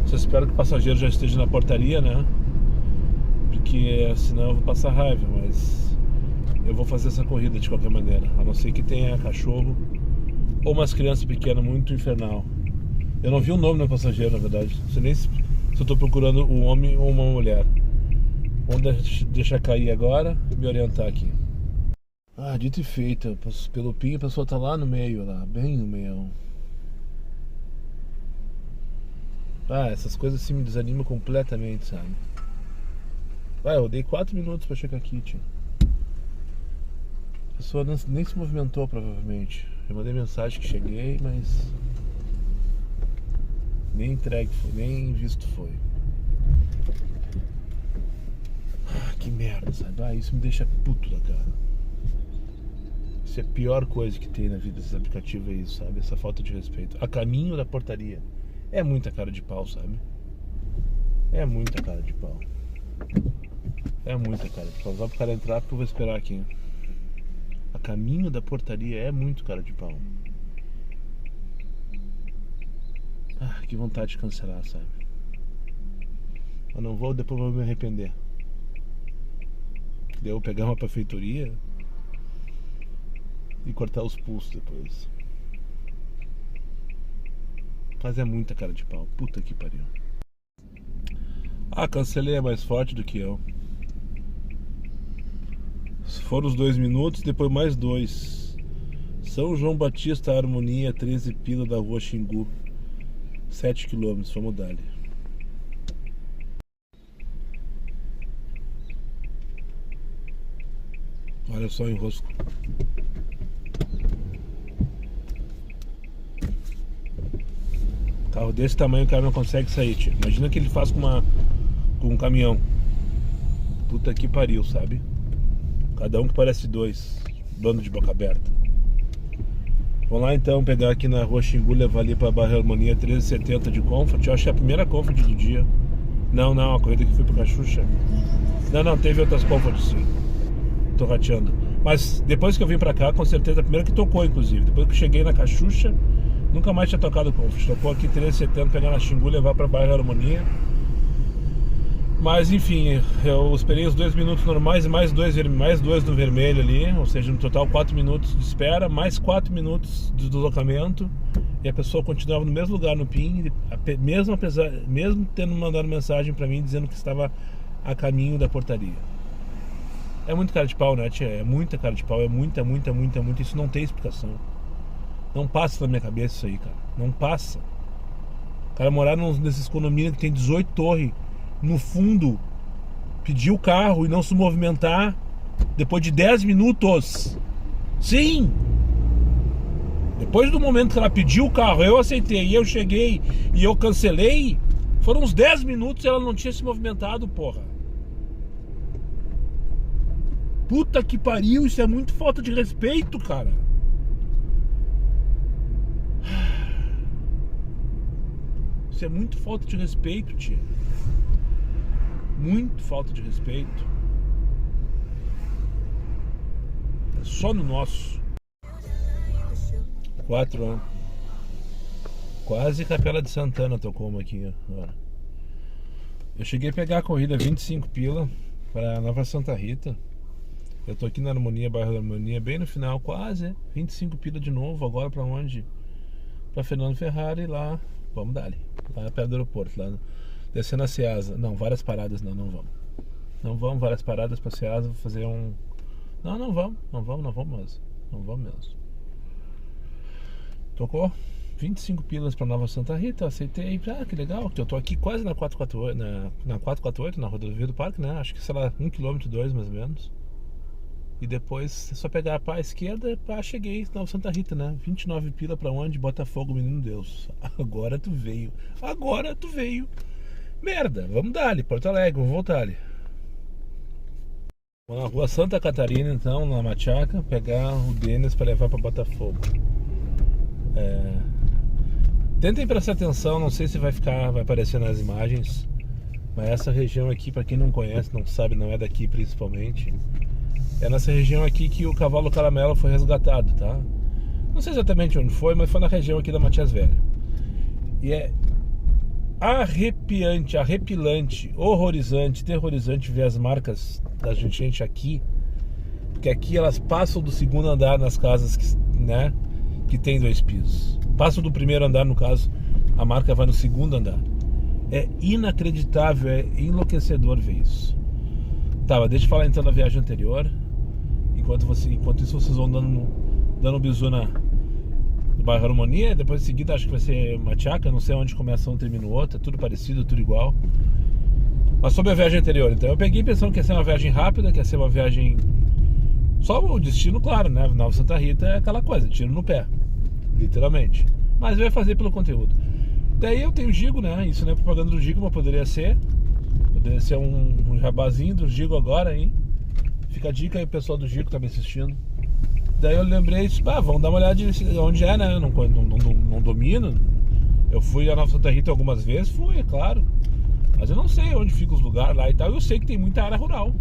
Só espero que o passageiro já esteja na portaria, né? Porque senão eu vou passar raiva, mas eu vou fazer essa corrida de qualquer maneira. A não ser que tenha cachorro ou umas crianças pequenas muito infernal. Eu não vi o nome do passageiro, na verdade. Não sei nem se eu estou procurando um homem ou uma mulher. Vamos deixar cair agora e me orientar aqui. Ah, dito e feito. Pelo Pinho, a pessoa tá lá no meio, lá, bem no meio. Ah, essas coisas assim me desanimam completamente, sabe? Eu dei 4 minutos pra chegar aqui, tio. A pessoa nem se movimentou, provavelmente. Eu mandei mensagem que cheguei, mas nem entregue foi, nem visto foi. Que merda, sabe? Isso me deixa puto da cara. Isso é a pior coisa que tem na vida desses aplicativos, é isso, sabe? Essa falta de respeito. A caminho da portaria. É muita cara de pau, sabe? É muita cara de pau. É muita cara de pau. Só pro cara entrar, porque eu vou esperar aqui. A caminho da portaria é muito cara de pau. Que vontade de cancelar, sabe? Eu não vou, depois eu vou me arrepender. Daí eu vou pegar uma prefeitura e cortar os pulsos depois. Mas é muita cara de pau. Puta que pariu. Cancelei, é mais forte do que eu. Foram os 2 minutos, depois mais 2. São João Batista, Harmonia, 13 pila da rua Xingu. 7 km, vamos dar ali. Olha só o enrosco. Carro desse tamanho o cara não consegue sair, tio. Imagina que ele faz com um caminhão. Puta que pariu, sabe? Cada um que parece 2. Bando de boca aberta. Vamos lá então pegar aqui na rua Xingu, levar ali pra Barra Harmonia 1370 de Comfort. Eu acho que é a primeira Comfort do dia. Não, a corrida que fui pro Cachucha. Não, teve outras Comfort, sim. Tô rateando. Mas depois que eu vim pra cá, com certeza, a primeira que tocou, inclusive. Depois que eu cheguei na Cachucha, nunca mais tinha tocado Comfort. Tocou aqui 370, pegar na Xingu, levar pra bairro Harmonia. Mas enfim, eu esperei os 2 minutos normais e mais dois do vermelho ali. Ou seja, no total 4 minutos de espera, mais 4 minutos de deslocamento. E a pessoa continuava no mesmo lugar no PIN, mesmo tendo mandado mensagem pra mim dizendo que estava a caminho da portaria. É muito cara de pau, né, tia? É muita cara de pau, é muita. Isso não tem explicação. Não passa na minha cabeça isso aí, cara. Não passa. O cara morar nesses condomínios que tem 18 torres no fundo, pedir o carro e não se movimentar depois de 10 minutos. Sim! Depois do momento que ela pediu o carro, eu aceitei, eu cheguei e eu cancelei, foram uns 10 minutos e ela não tinha se movimentado, porra. Puta que pariu, isso é muito falta de respeito, cara. Isso é muito falta de respeito, tia. Muito falta de respeito. Só no nosso. 4 anos. Quase Capela de Santana tocou uma aqui agora. Eu cheguei a pegar a corrida 25 pila para Nova Santa Rita. Eu tô aqui na Harmonia, bairro da Harmonia, bem no final, quase 25 pila de novo. Agora pra onde? Pra Fernando Ferrari, lá. Vamos dali. Lá perto do aeroporto, lá descendo a Ceasa. Não, várias paradas não vamos. Não vamos, várias paradas pra Ceasa, vou fazer um... Não vamos mesmo. Não vamos mesmo. Tocou 25 pilas pra Nova Santa Rita, aceitei. Ah, que legal, que eu tô aqui quase na 448, na 448, na rodovia do parque, né? Acho que, sei lá, 1,2 km mais ou menos. E depois é só pegar a esquerda, cheguei na Nova Santa Rita, né? 29 pila pra onde? Botafogo, menino Deus. Agora tu veio. Merda, vamos dar ali, Porto Alegre, vamos voltar ali. Vou na rua Santa Catarina, então, na Machaca, pegar o Denis pra levar pra Botafogo. Tentem prestar atenção, não sei se vai aparecer nas imagens, mas essa região aqui, pra quem não conhece, não sabe, não é daqui principalmente, é nessa região aqui que o cavalo caramelo foi resgatado, tá? Não sei exatamente onde foi, mas foi na região aqui da Matias Velho. E é arrepiante, arrepilante, horrorizante, terrorizante ver as marcas da gente aqui, porque aqui elas passam do segundo andar nas casas que tem 2 pisos. Passam do primeiro andar, no caso, a marca vai no segundo andar. É inacreditável, é enlouquecedor ver isso. Tá, mas deixa eu falar então da viagem anterior. Enquanto isso vocês vão dando bizu no bairro Harmonia. Depois em seguida acho que vai ser Machaca. Não sei onde começa um e termina o outro. É tudo parecido, tudo igual. Mas sobre a viagem anterior, então eu peguei pensando que ia ser uma viagem rápida, que ia ser uma viagem... Só o destino, claro, né? Nova Santa Rita é aquela coisa, tiro no pé, literalmente. Mas eu ia fazer pelo conteúdo. Daí eu tenho o Gigo, né? Isso não é propaganda do Gigo, mas poderia ser um jabazinho do Gigo agora, hein? Fica a dica aí, pessoal do Gigo que tá me assistindo. Daí eu lembrei, vamos dar uma olhada onde é, né? Não domino. Eu fui a Nova Santa Rita algumas vezes, é claro. Mas eu não sei onde ficam os lugares lá e tal. Eu sei que tem muita área rural.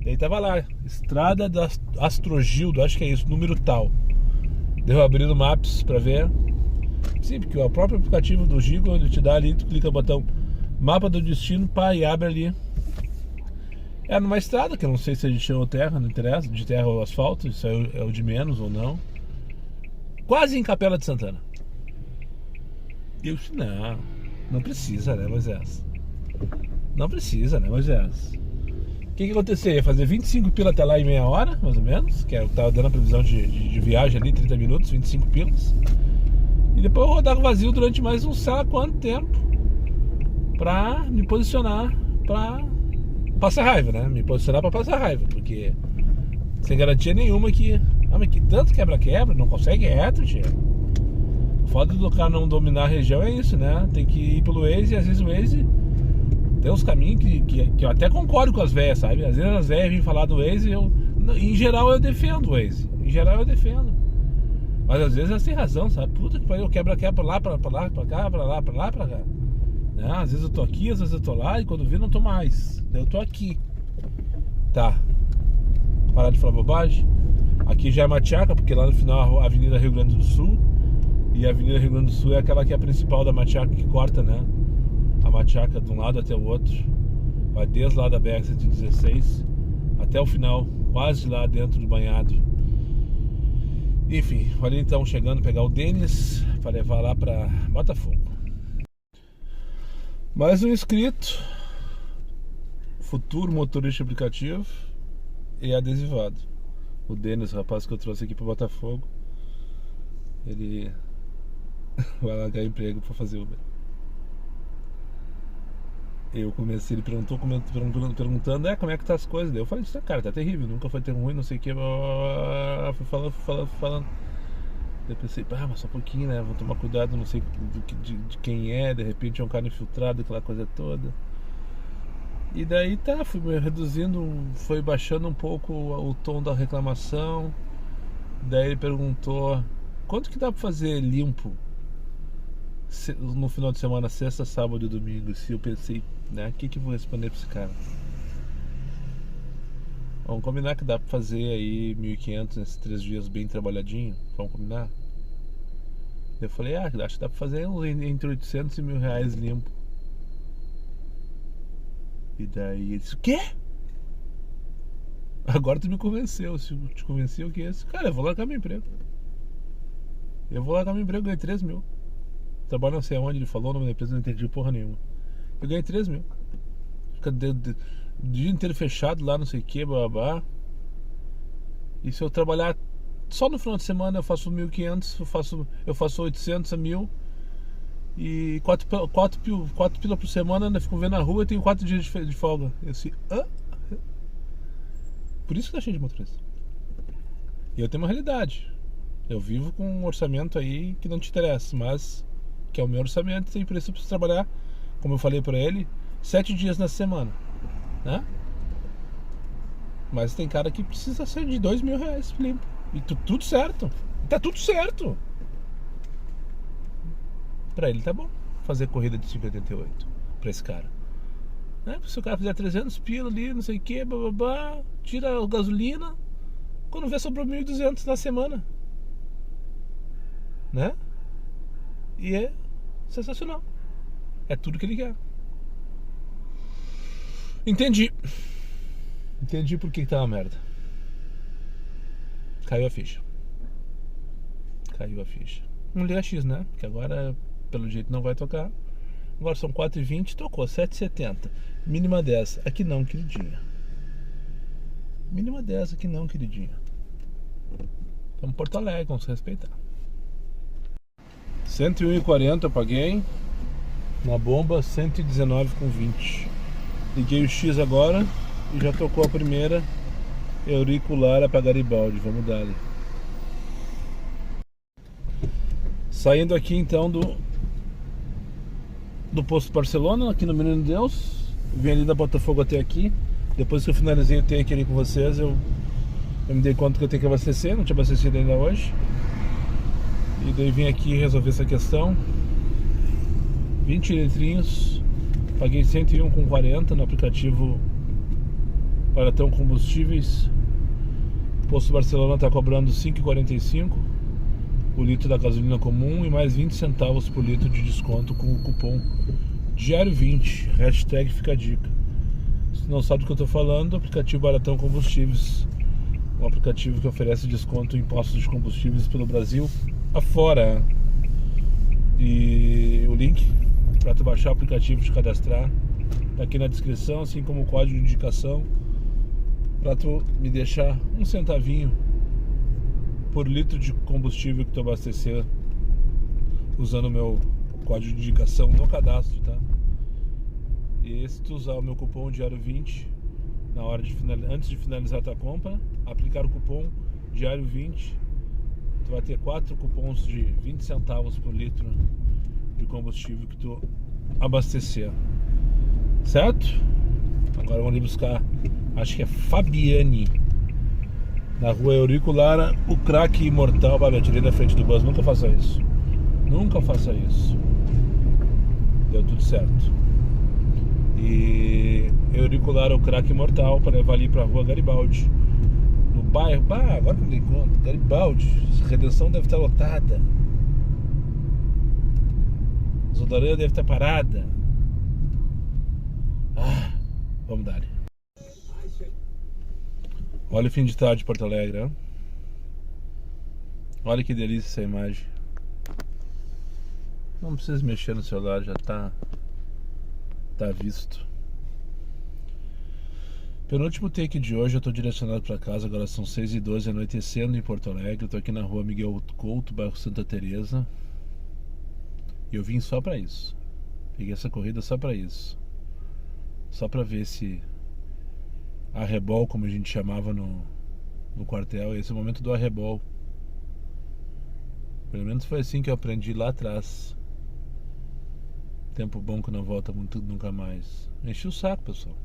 Daí tava lá, Estrada da Astrogildo, acho que é isso, número tal. Daí eu abri no Maps pra ver. Sim, porque o próprio aplicativo do Gigo, ele te dá ali, tu clica no botão mapa do destino, e abre ali. É numa estrada, que eu não sei se é de chão ou terra, não interessa, de terra ou asfalto, isso é o de menos ou não. Quase em Capela de Santana. Eu disse, não precisa, né, Moisés? Não precisa, né, Moisés? O que aconteceu? Ia fazer 25 pila até lá em meia hora, mais ou menos, que é o que tava dando a previsão de viagem ali, 30 minutos, 25 pilas. E depois eu rodava vazio durante mais um sei lá quanto tempo pra me posicionar pra passar raiva, né? Me posicionar pra passar raiva, porque sem garantia nenhuma que tanto quebra-quebra, não consegue reto, tia. O fato do cara não dominar a região é isso, né? Tem que ir pelo Waze e às vezes o Waze tem uns caminhos que eu até concordo com as velhas, sabe? Às vezes as velhas vêm falar do Waze e em geral eu defendo o Waze. Mas às vezes elas têm razão, sabe? Puta que pariu, quebra-quebra pra lá, pra cá, pra lá, pra cá. né? Às vezes eu tô aqui, às vezes eu tô lá, e quando vi não tô mais. Daí eu tô aqui. Tá. Parar de falar bobagem. Aqui já é Machaca, porque lá no final a Avenida Rio Grande do Sul. E a Avenida Rio Grande do Sul é aquela que é a principal da Machaca, que corta, né? A Machaca de um lado até o outro. Vai desde lá da BR-116 até o final, quase lá dentro do banhado. Enfim, olha então chegando pegar o Denis para levar lá para Botafogo. Mais um inscrito, futuro motorista aplicativo e adesivado. O Denis, o rapaz que eu trouxe aqui para Botafogo, ele vai largar emprego para fazer Uber. Eu comecei, ele perguntou, perguntando, como é que tá as coisas? Daí eu falei, cara, tá terrível, nunca foi tão ruim, não sei o que. Fui falando. Eu pensei, mas só um pouquinho, né? Vou tomar cuidado, não sei de quem é, de repente é um cara infiltrado, aquela coisa toda. E daí fui reduzindo, foi baixando um pouco o tom da reclamação. Daí ele perguntou, quanto que dá pra fazer limpo no final de semana, sexta, sábado e domingo? Se eu pensei, né, o que eu vou responder pra esse cara? Vamos combinar que dá pra fazer aí 1.500 nesses 3 dias bem trabalhadinho? Vamos combinar? Eu falei, acho que dá pra fazer entre 800 e R$1.000 limpo. E daí ele disse, o quê? Agora tu me convenceu. Se eu te convenci, o que é isso? Cara, eu vou largar meu emprego. Ganhei 3 mil. Trabalho não sei aonde, ele falou o nome da empresa, não entendi porra nenhuma. Eu ganhei 3 mil. Fica o dia inteiro fechado lá, não sei o que, babá. E se eu trabalhar só no final de semana, eu faço 1.500, eu faço 800 a 1.000. E 4 pila por semana, ainda fico vendo na rua e tenho 4 dias de folga. Eu disse, Por isso que tá cheio de motorista. E eu tenho uma realidade. Eu vivo com um orçamento aí que não te interessa, mas que é o meu orçamento, tem preço pra trabalhar, como eu falei pra ele, 7 dias na semana, né? Mas tem cara que precisa ser de R$2.000 limpo. E tudo certo. Tá tudo certo. Pra ele tá bom fazer corrida de 5,88 pra esse cara, né? Se o cara fizer 300 pila ali, não sei o que, bababá, tira a gasolina, quando vê sobrou 1.200 na semana, né? E é sensacional. É tudo que ele quer. Entendi por que tá uma merda. Caiu a ficha. Não liga X, né? Que agora pelo jeito não vai tocar. Agora são 4h20, tocou 7,70. Mínima 10. Aqui não, queridinha. Mínima 10 aqui não, queridinha. Estamos em Porto Alegre, vamos se respeitar. 101,40 eu paguei. Na bomba 119,20. Liguei o X agora e já tocou a primeira auricular para Garibaldi. Vamos dar ali. Saindo aqui então do posto Barcelona, aqui no Menino Deus. Vim ali da Botafogo até aqui. Depois que eu finalizei o take ali com vocês, eu me dei conta que eu tenho que abastecer. Não tinha abastecido ainda hoje. E daí vim aqui resolver essa questão. 20 litrinhos. Paguei 101,40 no aplicativo Baratão Combustíveis. O posto Barcelona está cobrando 5,45 o litro da gasolina comum e mais 20 centavos por litro de desconto com o cupom Diário20. Hashtag fica a dica. Se não sabe do que eu estou falando, o aplicativo Baratão Combustíveis, um aplicativo que oferece desconto em postos de combustíveis pelo Brasil afora. E o link para tu baixar o aplicativo e te cadastrar tá aqui na descrição, assim como o código de indicação para tu me deixar um centavinho por litro de combustível que tu abastecer usando o meu código de indicação no cadastro, tá? E se tu usar o meu cupom Diário20 na hora de antes de finalizar a tua compra, aplicar o cupom Diário20, tu vai ter 4 cupons de 20 centavos por litro de combustível que tu abastecer, certo? Agora vamos ali buscar, acho que é Fabiane, na rua Eurico-Lara, o craque imortal. Me atirei na frente do bus, nunca faça isso. deu tudo certo. E auricularam o crack mortal para levar ali pra rua Garibaldi, no bairro, agora que me dei conta, Garibaldi, Redenção deve estar lotada, Zodareia deve estar parada. Vamos dar. Olha o fim de tarde de Porto Alegre, hein? Olha que delícia essa imagem. Não precisa mexer no celular, já tá visto. Penúltimo take de hoje, eu tô direcionado pra casa. Agora são 6h12, anoitecendo em Porto Alegre. Eu tô aqui na rua Miguel Couto, bairro Santa Teresa. E eu vim só pra isso. Peguei essa corrida só pra isso. Só pra ver esse arrebol, como a gente chamava no quartel. Esse é o momento do arrebol. Pelo menos foi assim que eu aprendi lá atrás. Tempo bom que não volta muito, nunca mais. Enchi o saco, pessoal.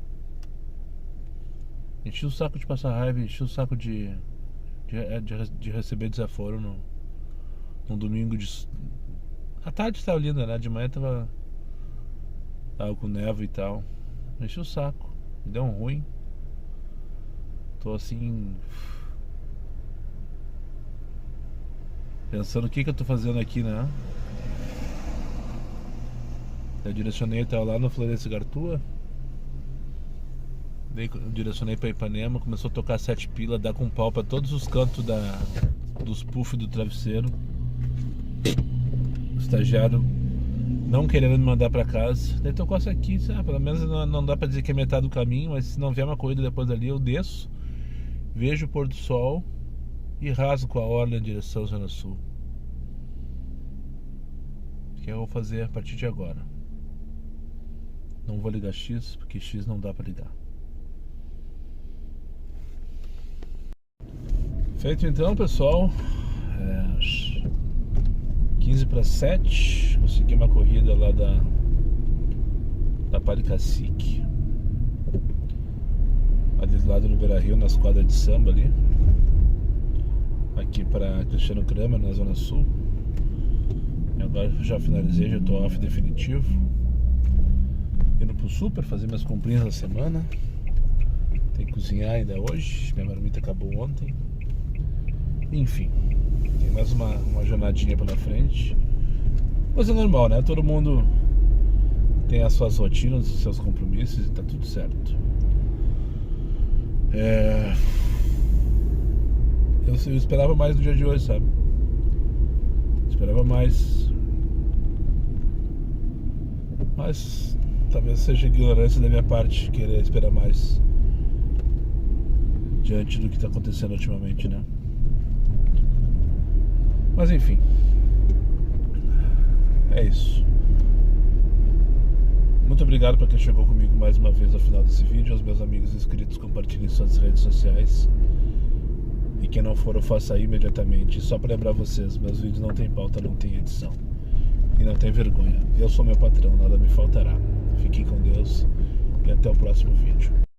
Enchi o saco de passar raiva, enchi o saco de receber desaforo num domingo de... A tarde estava linda, né? De manhã tava com névoa e tal. Enchi o saco. Me deu um ruim. Tô assim... pensando o que eu tô fazendo aqui, né? Eu direcionei até lá no Florencio Gartua. Daí eu direcionei pra Ipanema. Começou a tocar 7 pila, dar com pau pra todos os cantos dos puffs do travesseiro. O estagiário não querendo me mandar pra casa. Daí tocou essa aqui, sabe? Pelo menos não dá pra dizer que é metade do caminho. Mas se não vier uma corrida depois dali, eu desço, vejo o pôr do sol e rasgo com a orla em direção à Zona Sul. Que eu vou fazer a partir de agora. Não vou ligar X, porque X não dá pra ligar. Feito então, pessoal. 6:45. Consegui uma corrida lá da Paricacique, ali do lado do Beira-Rio, nas quadras de samba ali. Aqui para Cristiano Kramer, na Zona Sul. E agora já finalizei, já tô off definitivo. Indo pro super, fazer minhas comprinhas da semana. Tem que cozinhar ainda hoje. Minha marmita acabou ontem. Enfim, tem mais uma jornadinha pela frente. Coisa normal, né? Todo mundo tem as suas rotinas, os seus compromissos e tá tudo certo. Eu esperava mais do dia de hoje, sabe? Esperava mais. Mas talvez seja ignorância da minha parte querer esperar mais diante do que está acontecendo ultimamente, né? Mas enfim, é isso. Muito obrigado para quem chegou comigo mais uma vez ao final desse vídeo. Aos meus amigos inscritos, compartilhem suas redes sociais. E quem não for, eu faça imediatamente. Só para lembrar vocês, meus vídeos não tem pauta, não tem edição. E não tem vergonha. Eu sou meu patrão, nada me faltará. Fiquem com Deus e até o próximo vídeo.